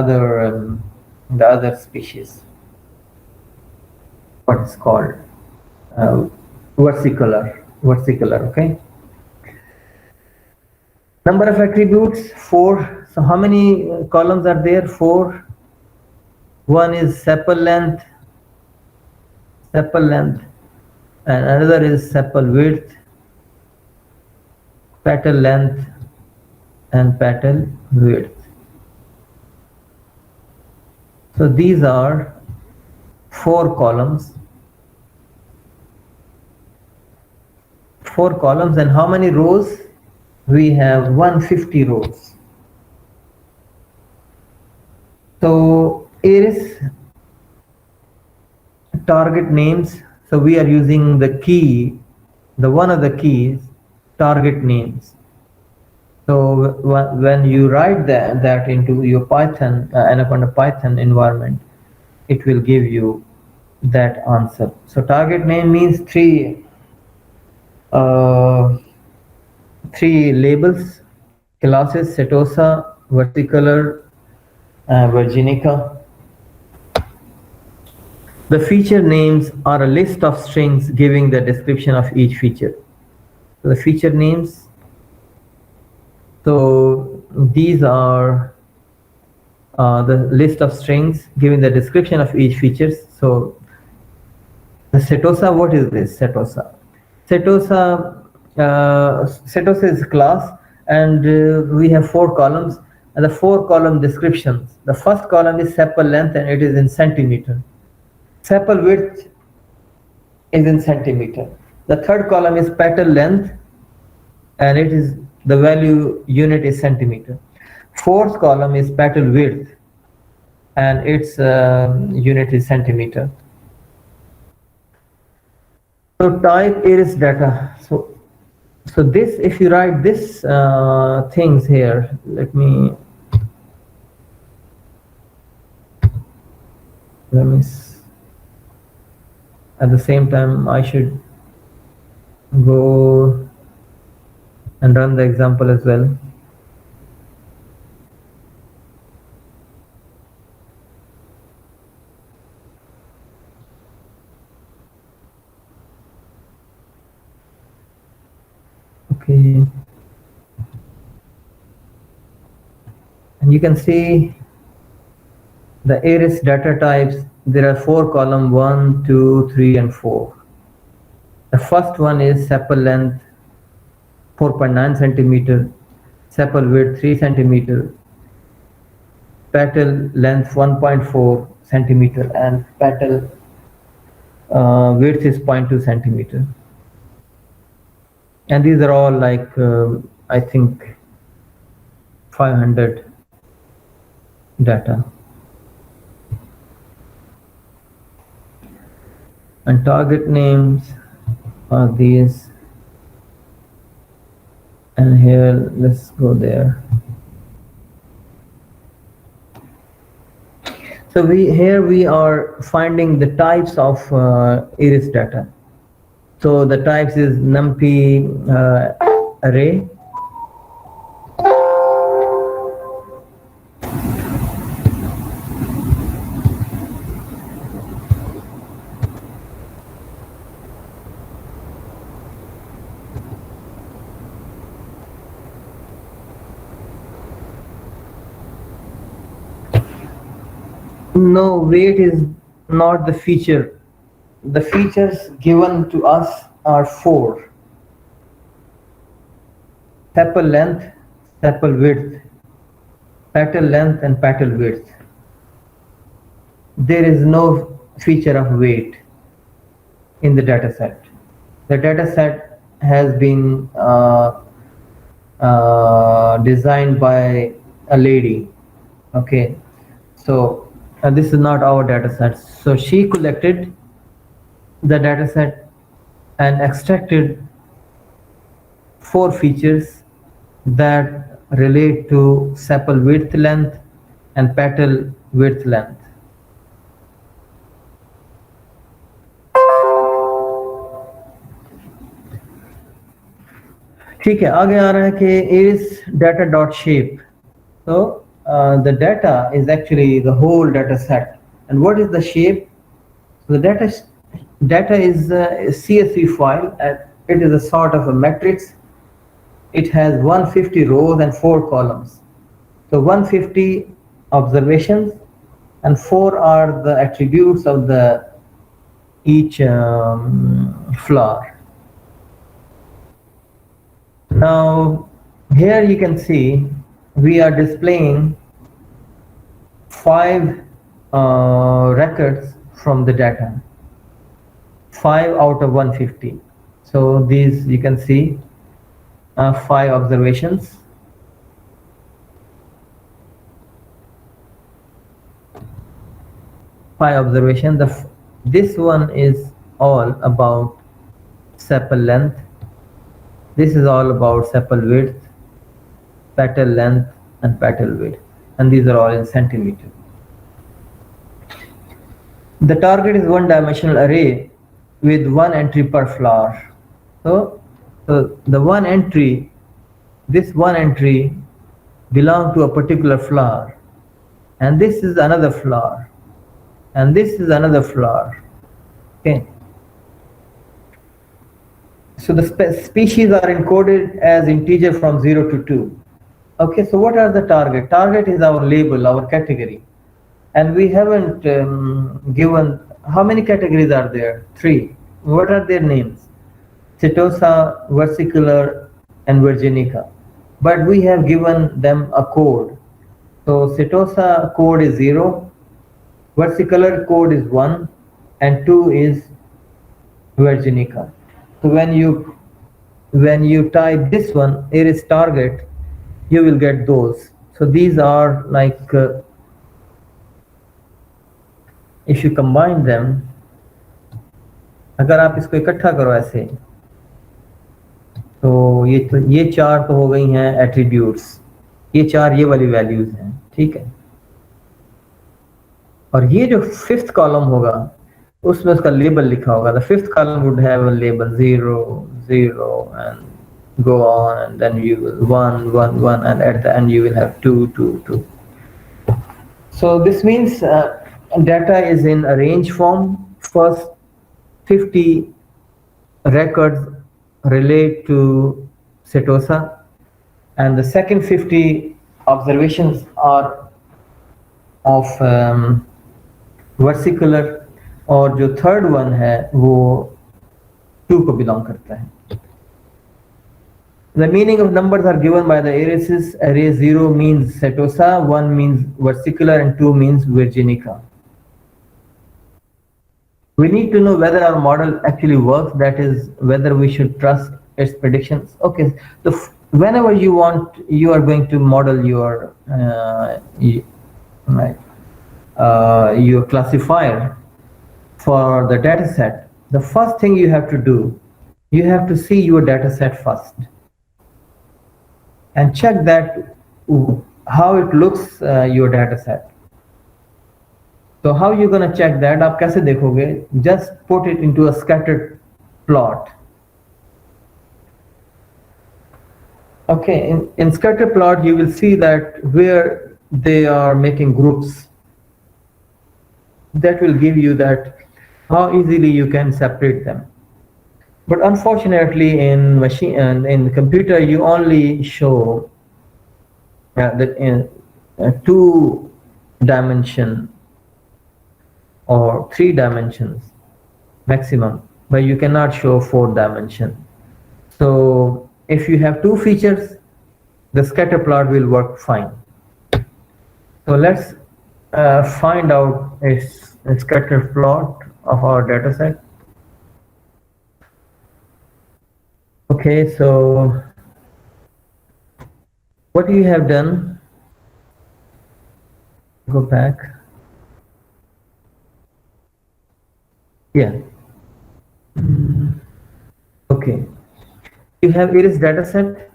other species, what is called uh, versicolor. Okay, number of attributes 4. So how many columns are there? 4. One is sepal length, and another is sepal width, petal length, and petal width. So these are 4 columns. 4 columns, and how many rows? We have 150 rows. So iris target names. So we are using the key, one of the keys, target names. So when you write that into your Python, Anaconda Python environment, it will give you that answer. So target name means three labels: classes, Setosa, Versicolor, Virginica. The feature names are a list of strings giving the description of each feature. So the feature names, so these are the list of strings giving the description of each feature. So the Setosa, what is this? Setosa is a class, and we have 4 columns, and the 4 column descriptions. The first column is sepal length, and it is in centimeter. Sepal width is in centimeter. The third column is petal length, and it is the value unit is centimeter. Fourth column is petal width, and its unit is centimeter. So type iris data. So this, if you write this things here, let me at the same time I should go and run the example as well. Okay, and you can see the iris data types. There are 4 columns: 1, 2, 3, and 4. The first one is sepal length 4.9 centimeter, sepal width 3 centimeter, petal length 1.4 centimeter, and petal width is 0.2 centimeter. And these are all like I think 500 data. And target names are these, and here let's go there. So we are finding the types of iris data. So the types is NumPy array, no, weight is not the feature. The features given to us are 4: sepal length, sepal width, petal length, and petal width. There is no feature of weight in the data set. The data set has been designed by a lady. Okay, so this is not our data set. So she collected the data set and extracted 4 features that relate to sepal width length and petal width length. ठीक है, आगे आ रहा है कि iris data dot shape. So the data is actually the whole data set. And what is the shape? The data is a CSV file. It is a sort of a matrix. It has 150 rows and 4 columns. So 150 observations and 4 are the attributes of the each flower. Now here you can see we are displaying 5 records from the data, 5 out of 150. So these you can see 5 observations. This one is all about sepal length. This is all about sepal width, petal length, and petal width, and these are all in centimeter. The target is one-dimensional array with 1 entry per flower. So the one entry, this one entry belongs to a particular flower, and this is another flower, and this is another flower. Okay. So the species are encoded as integer from 0 to 2. Okay, so what are the target? Target is our label, our category. And we haven't given, how many categories are there? 3. What are their names? Setosa, versicolor, and virginica. But we have given them a code. So Setosa code is 0, versicolor code is 1, and 2 is virginica. So when you type this one, Aries target, you will get those. So these are like, if you combine them, अगर आप इसको इकट्ठा करो ऐसे, तो ये 4 तो हो गई हैं एट्रीब्यूट्स, ये 4 ये वाली वैल्यूज हैं, ठीक है। और ये जो 5th कॉलम होगा उसमें उसका लेबल लिखा होगा. The 5th column would have a label 0, 0 and go on, and then you will 1, 1, 1, and at the end you will have 2, 2, 2. So this means data is in a range form. First 50 records relate to Setosa, and the second 50 observations are of versicolor, और जो third one है वो 2 को belong करता है. The meaning of numbers are given by the arises. Array 0 means Setosa, 1 means versicolor, and 2 means virginica. We need to know whether our model actually works, that is, whether we should trust its predictions. Okay, so whenever you want, you are going to model your your classifier for the data set. The first thing you have to do, you have to see your data set first and check that how it looks, your data set. So how you gonna check that? आप कैसे देखोगे? Just put it into a scattered plot. Okay, in scatter plot you will see that where they are making groups. That will give you that how easily you can separate them. But unfortunately in machine and in the computer you only show that in 2 dimension or 3 dimensions maximum, but you cannot show 4 dimension. So if you have 2 features, the scatter plot will work fine. So let's find out a scatter plot of our data set. Okay, so what you have done, go back. Yeah. Okay. You have Aries data set.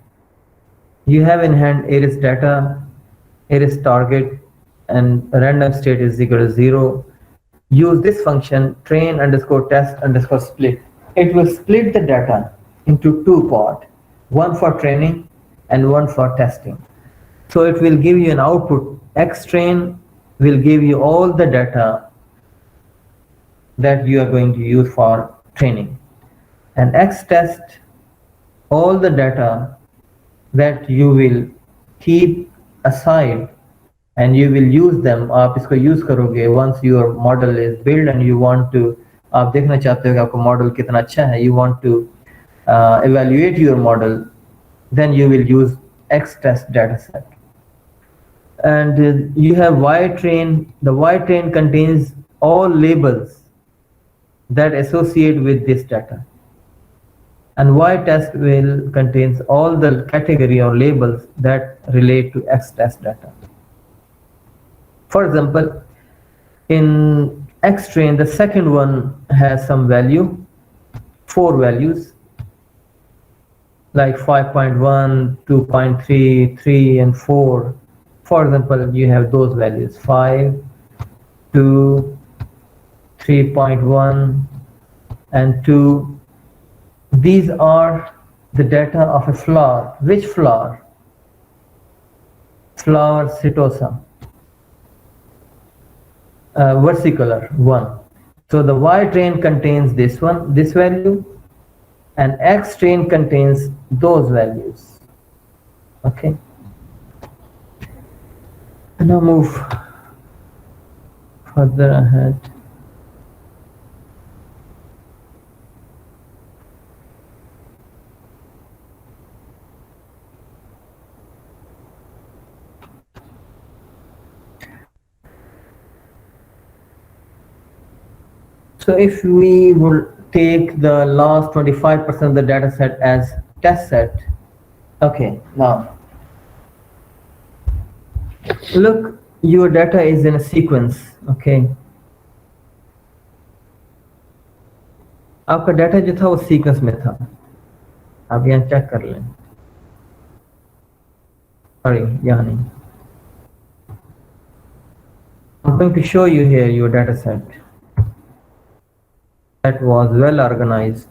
You have in hand Aries data, Aries target, and random state is equal to 0. Use this function train underscore test underscore split. It will split the data into 2 parts, one for training and one for testing. So it will give you an output. Xtrain will give you all the data that you are going to use for training. And Xtest, all the data that you will keep aside and you will use them. आप इसको use करोगे once your model is built and you want to, आप देखना चाहते हो कि आपका model कितना अच्छा है, you want to evaluate your model, then you will use Xtest dataset. And you have Y-train. The Y-train contains all labels that associate with this data. And Y-test will contains all the category or labels that relate to Xtest data. For example, in Xtrain, the second one has some value, 4 values, like 5.1, 2.3, 3, and 4. For example, you have those values, 5, 2, 3.1, and 2. These are the data of a flower. Which flower? Flower setosa. Versicolor 1. So the Y train contains this one, this value, and X train contains those values. Okay. And now move further ahead. So if we will take the last 25% of the data set as test set, okay, now look, your data is in a sequence, okay. आपका data जो था वो sequence में था, आप यहाँ check कर लें, sorry, यहाँ नहीं. I'm going to show you here your data set that was well organized.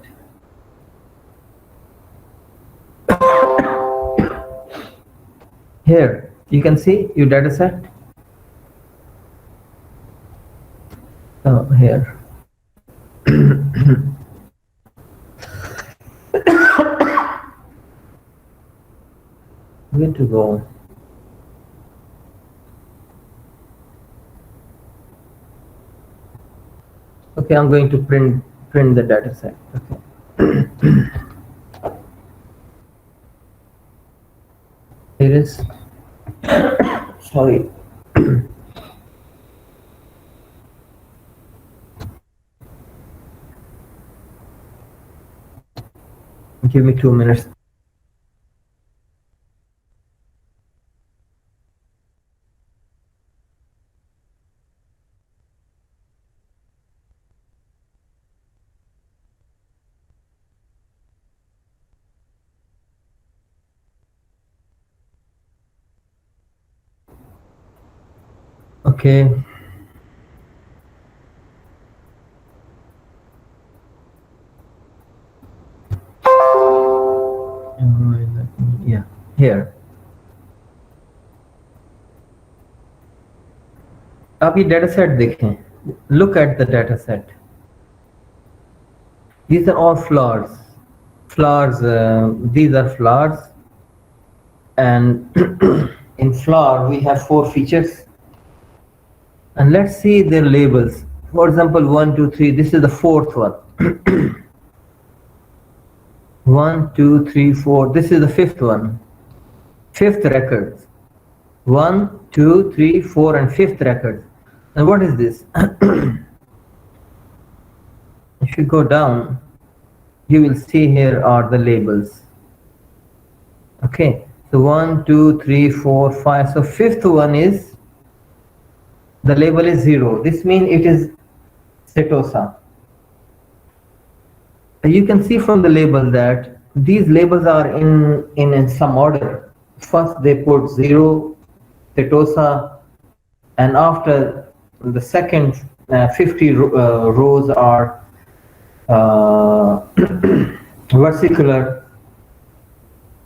Here you can see your data set. Here. Where to go? Okay, I'm going to print the data set. Okay. Here is. Sorry. Give me 2 minutes. Okay. Yeah, here. आप ये data set देखें. Look at the data set. These are all flowers. Flowers. These are flowers, and in flower we have 4 features. And let's see their labels. For example, 1, 2, 3. This is the 4th one. 1, 2, 3, 4. This is the 5th one. 5th record. 1, 2, 3, 4, and 5th record. And what is this? If you go down, you will see here are the labels. Okay. So 1, 2, 3, 4, 5. So 5th one is, the label is 0. This means it is setosa. You can see from the label that these labels are in some order. First they put 0, setosa, and after the second 50 rows are versicolor,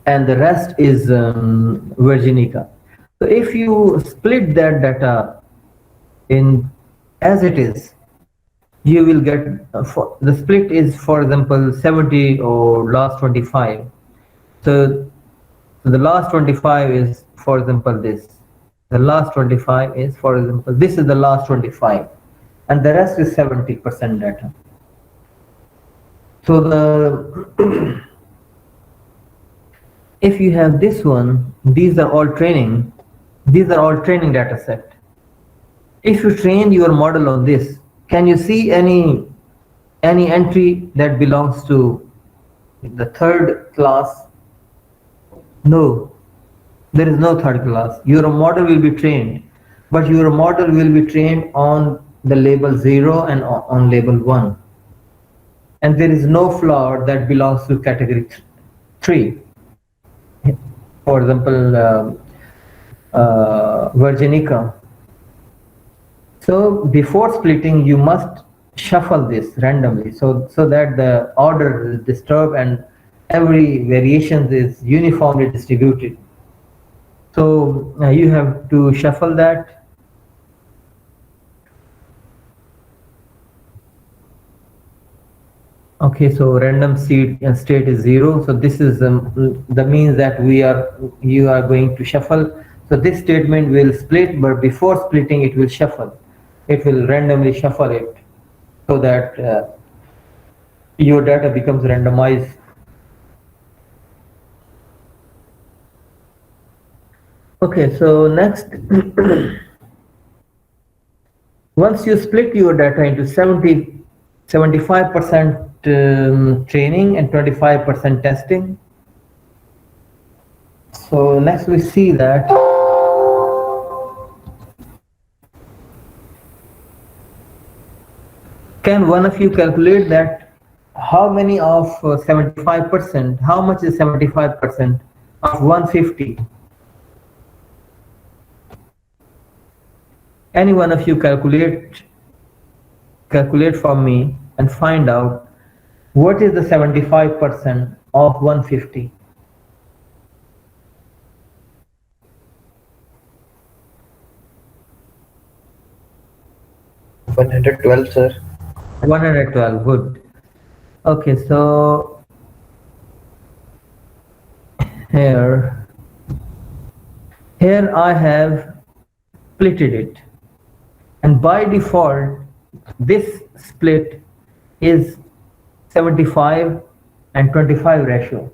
and the rest is virginica. So if you split that data in as it is, you will get the split is, for example, 70 or last 25. So the last 25 is, for example, this. The last 25 is, for example, this is the last 25, and the rest is 70% data. So the if you have this one, these are all training data set. If you train your model on this, can you see any entry that belongs to the third class? No, there is no third class. Your model will be trained, but your model will be trained on the label 0 and on label 1. And there is no flower that belongs to category 3. For example, Virginica. So before splitting, you must shuffle this randomly so that the order is disturbed and every variation is uniformly distributed. So you have to shuffle that. Okay, so random seed state is 0. So this is the means that you are going to shuffle. So this statement will split, but before splitting, it will shuffle. It will randomly shuffle it so that your data becomes randomized. Okay, so next, once you split your data into 75% training and 25% testing. So next we see that can one of you calculate that how many of 75%, how much is 75% of 150? Any one of you calculate for me and find out what is the 75% of 150? $112, sir. 112, good. Okay, so here I have splitted it, and by default this split is 75 and 25 ratio.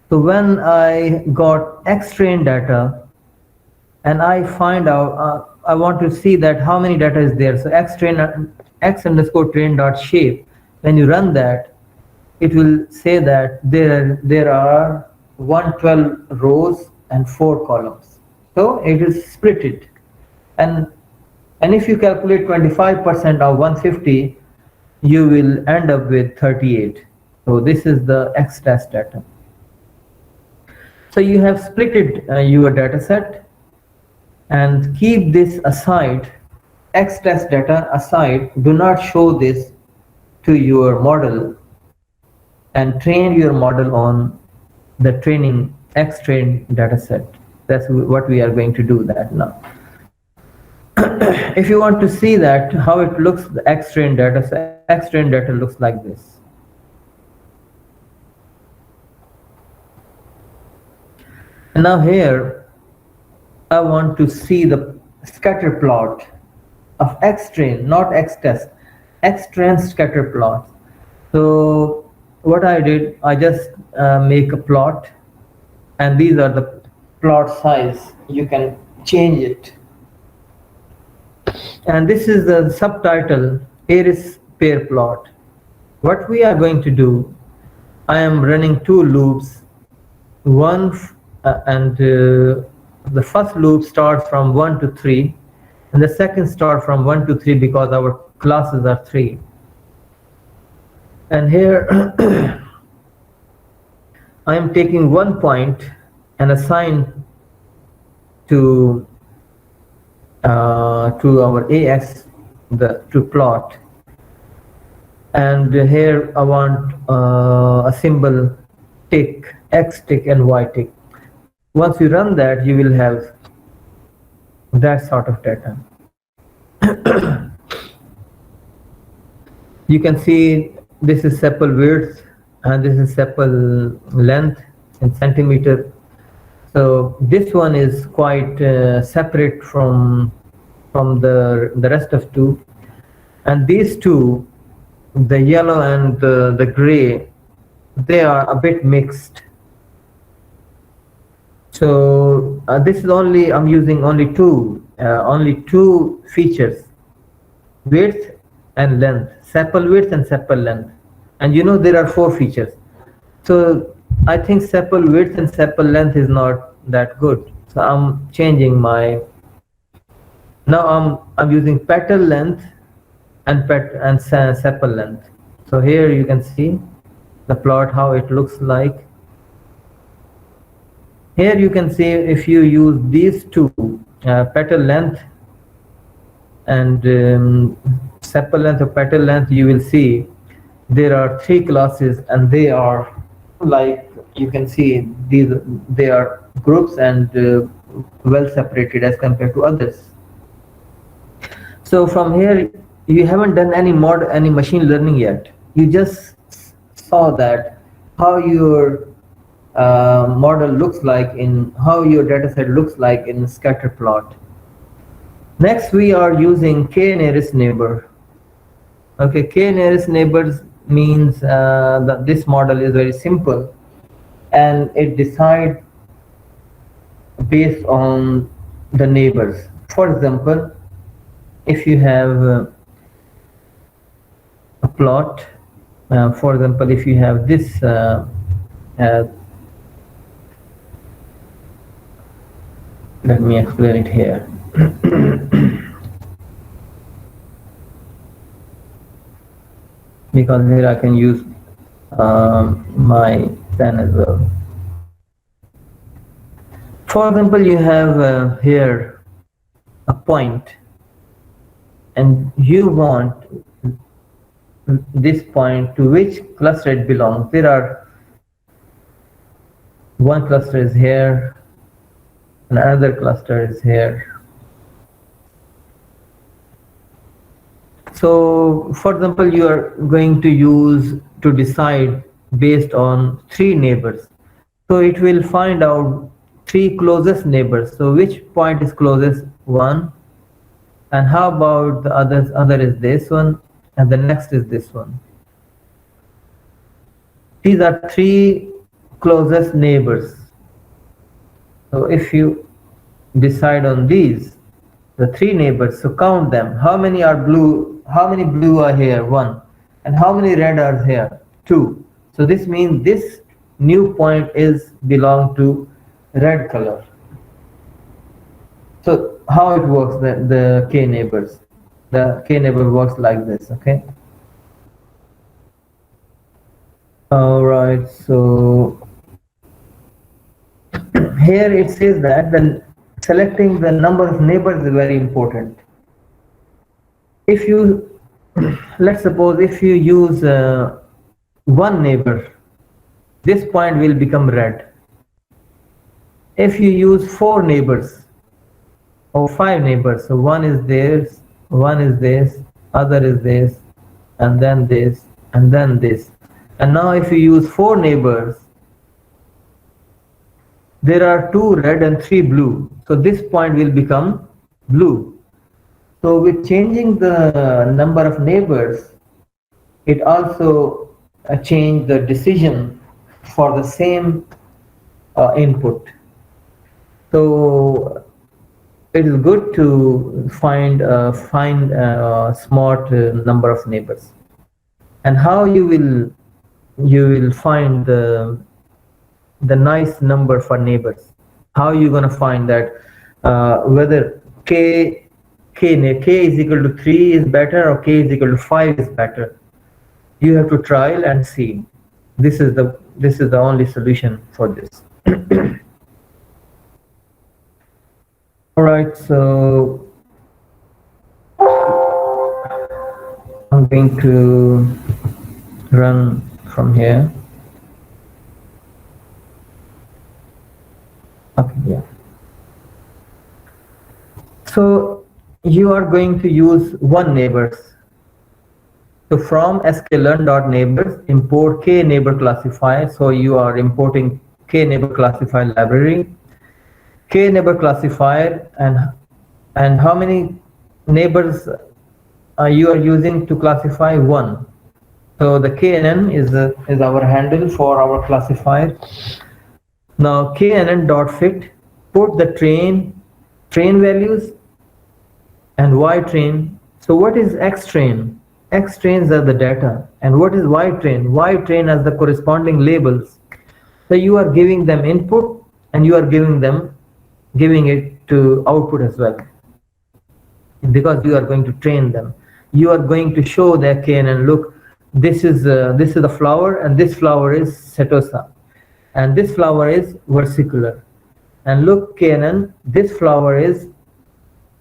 So when I got X-train data and I find out, I want to see that how many data is there. So X_train dot shape, when you run that, it will say that there are 112 rows and 4 columns. So it is split it. And if you calculate 25% of 150, you will end up with 38. So this is the X-test data. So you have splitted your data set and keep this aside, X-test data aside. Do not show this to your model and train your model on the training X-train data set. That's what we are going to do that now. If you want to see that how it looks, the X-train data set, X-train data looks like this. And now here I want to see the scatter plot of X-train, not X-test, X-train scatter plot. So what I did, I just make a plot, and these are the plot size. You can change it. And this is the subtitle, Aries pair plot. What we are going to do, I am running 2 loops. The first loop starts from 1 to 3, and the second starts from 1 to 3 because our classes are 3. And here I am taking 1 point and assign to our AX to plot, and here I want a symbol tick, X tick and Y tick. Once you run that, you will have that sort of data. You can see this is sepal width and this is sepal length in centimeter. So this one is quite separate from the rest of two, and these two, the yellow and the gray, they are a bit mixed. So this is only, I'm using only two features, width and length, sepal width and sepal length. And you know there are 4 features. So I think sepal width and sepal length is not that good. So I'm changing my, now I'm using petal length and sepal length. So here you can see the plot, how it looks like. Here you can see if you use these two, petal length and sepal length or petal length, you will see there are 3 classes, and they are like, you can see they are groups and well separated as compared to others. So from here you haven't done any machine learning yet. You just saw that how your model looks like, in how your data set looks like in scatter plot. Next we are using k-nearest neighbor. Okay, k-nearest neighbors means that this model is very simple and it decides based on the neighbors. For example, if you have a plot, for example, if you have this let me explain it here. Because here I can use my pen as well. For example, you have here a point and you want this point to which cluster it belongs. There are one cluster is here, and another cluster is here. So for example, you are going to decide based on 3 neighbors. So it will find out 3 closest neighbors. So which point is closest? 1. And how about the other is this one, and the next is this one. These are 3 closest neighbors. So if you decide on these, the 3 neighbors, so count them. How many are blue? How many blue are here? 1. And how many red are here? 2. So this means this new point is belong to red color. So how it works, the k neighbors? The k neighbor works like this, okay? All right, so here it says that selecting the number of neighbors is very important. If you, let's suppose if you use 1 neighbor, this point will become red. If you use 4 neighbors or 5 neighbors, so 1 is this, 1 is this, other is this, and then this, and then this. And now if you use 4 neighbors, there are 2 red and 3 blue. So this point will become blue. So with changing the number of neighbors, it also changed the decision for the same input. So it is good to find a smart number of neighbors. And how you will find the nice number for neighbors? How you gonna find that whether k is equal to 3 is better or k is equal to 5 is better? You have to trial and see. This is the only solution for this. All right, so I'm going to run from here. Okay, yeah. So you are going to use one neighbors. So from sklearn.neighbors import kneighbor classifier. So you are importing kneighbor classifier library, kneighbor classifier, and how many neighbors you are using to classify? One. So the knn is our handle for our classifier. Now knn.fit, put the train values and y train. So what is x train? X trains are the data, and what is y train? Y train as the corresponding labels. So you are giving them input and you are giving it to output as well, because you are going to train them. You are going to show the knn, look, this is the flower, and this flower is setosa, and this flower is versicolor, and look knn, this flower is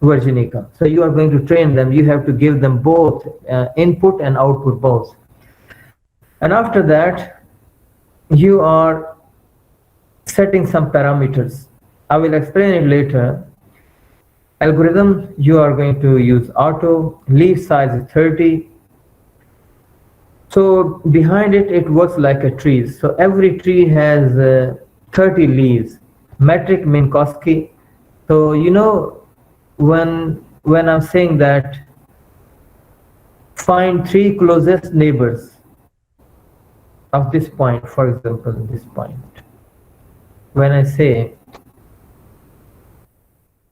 virginica. So you are going to train them. You have to give them both input and output both. And after that, you are setting some parameters. I will explain it later. Algorithm, you are going to use auto, leaf size is 30. So behind it, it works like a tree. So every tree has 30 leaves. Metric Minkowski. So you know, when I'm saying that find 3 closest neighbors of this point, for example, this point. When I say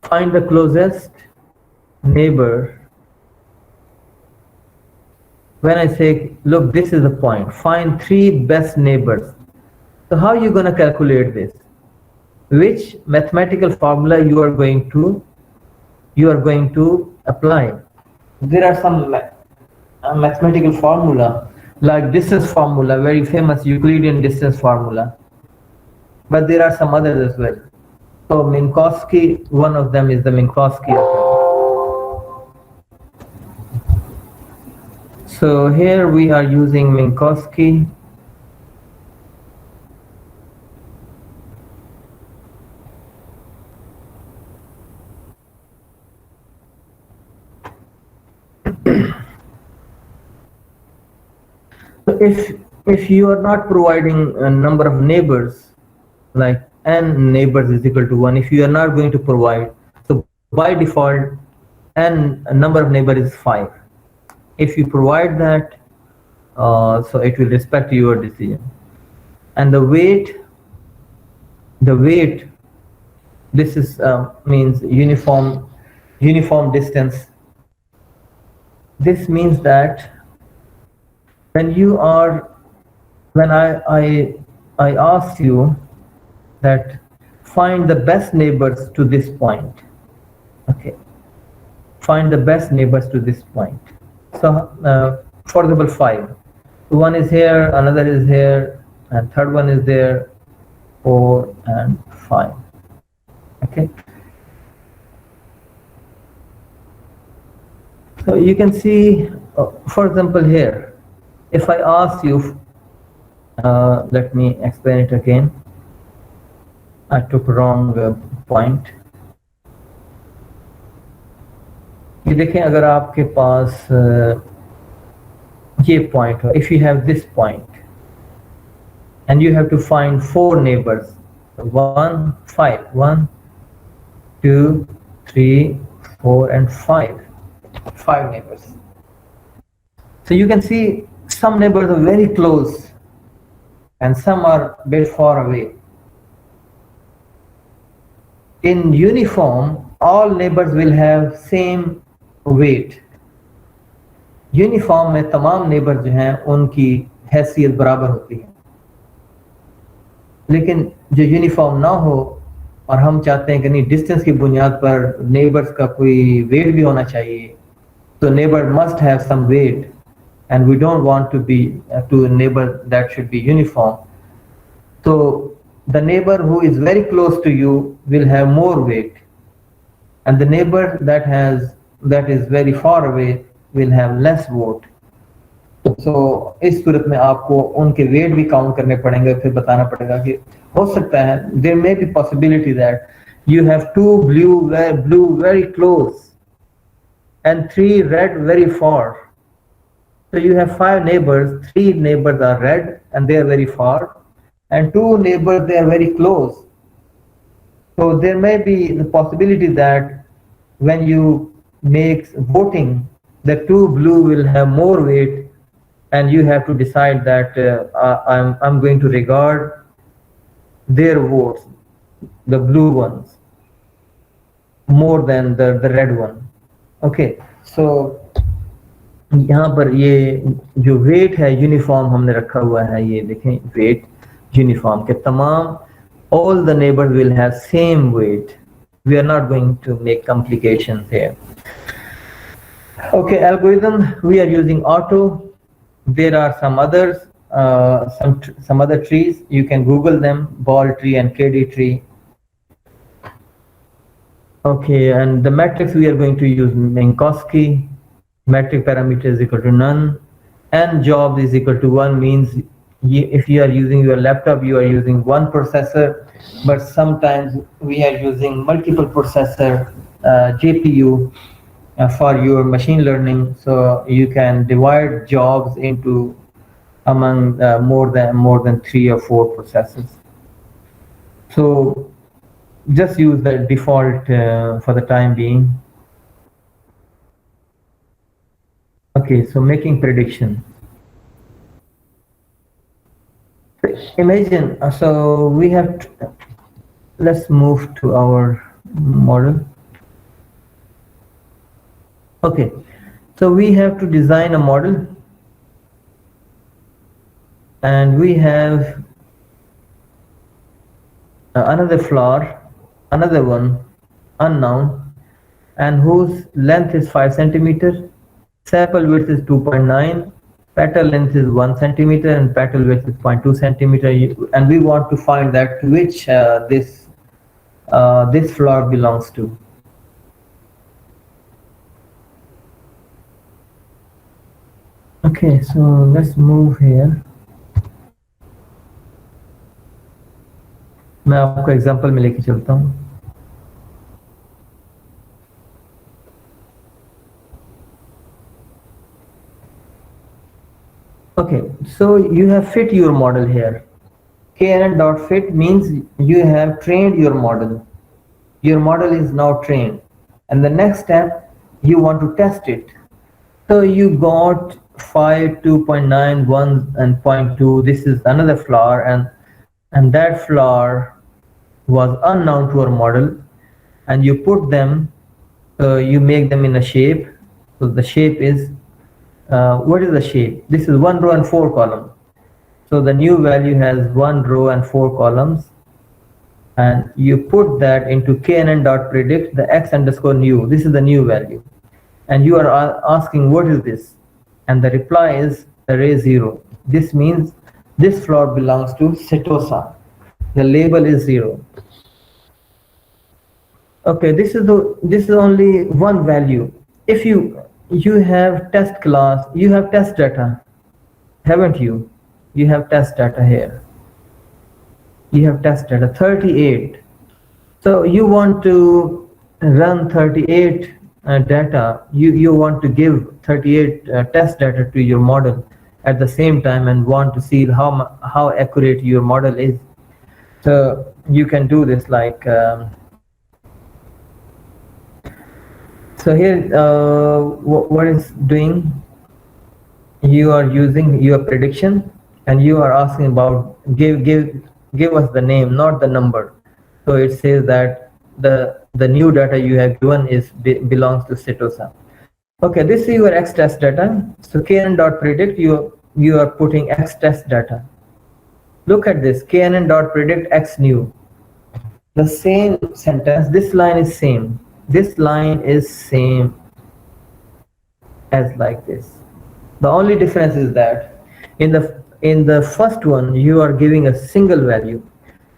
find the closest neighbor, when I say, look, this is the point, find 3 best neighbors. So how are you going to calculate this? Which mathematical formula you are going to apply? There are some mathematical formula, like distance formula, very famous Euclidean distance formula, but there are some others as well. So Minkowski, one of them is the Minkowski. So here we are using Minkowski. So if you are not providing a number of neighbors, like n neighbors is equal to 1, if you are not going to provide, so by default n number of neighbors is 5. If you provide that, so it will respect your decision. And the weight, this is means uniform distance. This means that when I asked you that find the best neighbors to this point, okay, find the best neighbors to this point. So for example, 5, one is here, another is here, and third one is there, 4 and 5. Okay, so you can see, for example, here, if I ask you, let me explain it again. I took wrong point. ये देखें, अगर आपके पास ये point हो, if you have this point and you have to find 4 neighbors, 1, 5, 1, 2, 3, 4 and 5 neighbors. So you can see some neighbors are very close and some are a bit far away. In uniform, all neighbors will have same weight. Uniform में तमाम neighbour जो हैं उनकी हैसियत बराबर होती है, लेकिन जो यूनिफॉर्म ना हो और हम चाहते हैं कि नहीं, डिस्टेंस की बुनियाद पर नेबर्स का कोई वेट भी होना चाहिए, तो neighbour must have some weight and we don't want to be to a neighbor that should be uniform. So the neighbor who is very close to you will have more weight, and the neighbor that is very far away will have less vote. So इस सूरत में आपको उनके wait भी count करने पड़ेंगे, फिर बताना पड़ेगा कि हो सकता है there may be possibility that you have 2 blue very close and 3 red very far. So you have 5 neighbors, 3 neighbors are red and they are very far, and 2 neighbors, they are very close. So there may be the possibility that when you make voting, the 2 blue will have more weight, and you have to decide that I'm going to regard their votes, the blue ones, more than the red one. Okay, so यहाँ पर ये जो wait है uniform हमने रखा हुआ है, ये देखें वेट यूनिफॉर्म के तमाम all the neighbors will have same weight. We are not going to make complications here. Okay, algorithm, we are using auto. There are some others, some other trees. You can Google them, ball tree and KD tree. Okay, and the matrix we are going to use Minkowski. Metric parameter is equal to none, and job is equal to 1 means if you are using your laptop, you are using one processor, but sometimes we are using multiple processor GPU for your machine learning. So you can divide jobs into among more than 3 or 4 processors. So just use the default for the time being. Okay, so making prediction. Imagine, so we have, let's move to our model. Okay, so we have to design a model, and we have another flower, another one, unknown, and whose length is 5 centimeters. Sample width is 2.9, petal length is 1 centimeter, and petal width is 0.2 centimeter. And we want to find that which this flower belongs to. Okay, so let's move here. मैं आपको example में लेके चलता हूँ. Okay, so you have fit your model here. KNN.fit means you have trained your model. Your model is now trained, and the next step, you want to test it. So you got 5, 2.9, 1, and 0.2. This is another flower, and that flower was unknown to our model, and you put them, you make them in a shape. So the shape is, what is the shape? This is 1 row and 4 columns. So the new value has 1 row and 4 columns, and you put that into knn.predict the x underscore new. This is the new value, and you are asking what is this, and the reply is array 0. This means this flower belongs to Setosa. The label is 0. Okay, this is only one value. If you have test class, you have test data, haven't you? You have test data here. You have test data 38. So you want to run 38 data. You want to give 38 test data to your model at the same time, and want to see how accurate your model is. So you can do this like. So here, what is doing? You are using your prediction, and you are asking about give us the name, not the number. So it says that the new data you have given belongs to Setosa. Okay, this is your x test data. So knn.predict, you are putting x test data. Look at this, knn.predict x new. The same sentence. This line is same. This line is same as like this. The only difference is that in the first one you are giving a single value.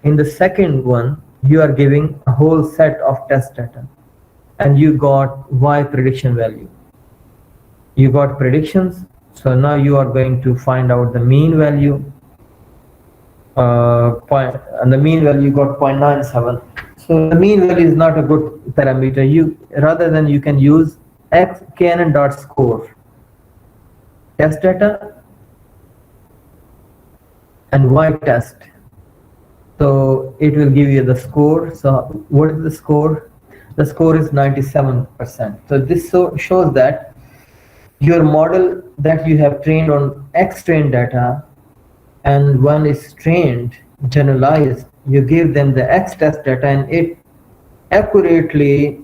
In the second one you are giving a whole set of test data, and you got y prediction value. You got predictions. So now you are going to find out the mean value. And the mean value got 0.97. So the mean value is not a good parameter. Rather than you can use x knn dot score test data and y test. So it will give you the score. So what is the score? The score is 97%. So this shows that your model that you have trained on X trained data and one is trained generalized, you give them the X test data and it accurately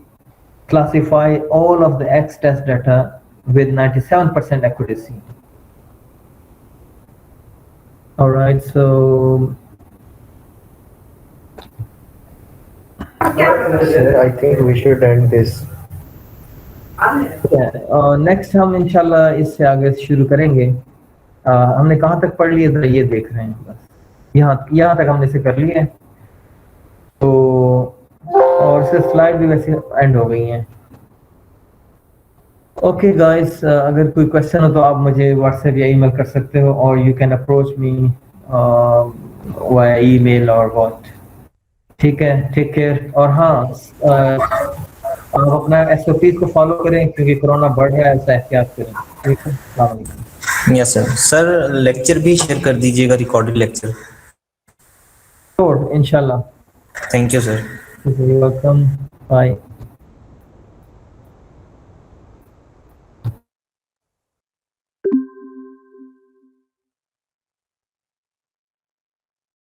classify all of the X test data with 97% accuracy. All right, so I think we should end this. Next हम इंशाल्लाह इससे आगे शुरू करेंगे. हमने कहाँ तक पढ़ लिया जरा ये देख रहे हैं. बस यहाँ तक हमने इसे कर लिया है. तो और से स्लाइड भी वैसे एंड हो गई हैं. ओके गाइस, अगर कोई क्वेश्चन हो तो आप मुझे व्हाट्सएप या ईमेल कर सकते हो और you can approach me via email और व्हाट. ठीक है, टेक केयर. और हाँ, आप अपना SOPs को फॉलो करें क्योंकि कोरोना बढ़ रहा है, ऐसा एहतियात करें. ठीक है, अस्सलाम वालेकुम. Yes sir. सर लेक्चर भी शेयर कर दीजिएगा, रिकॉर्डेड लेक्चर. श्योर, इंशाल्लाह. Thank you sir. Welcome. Bye.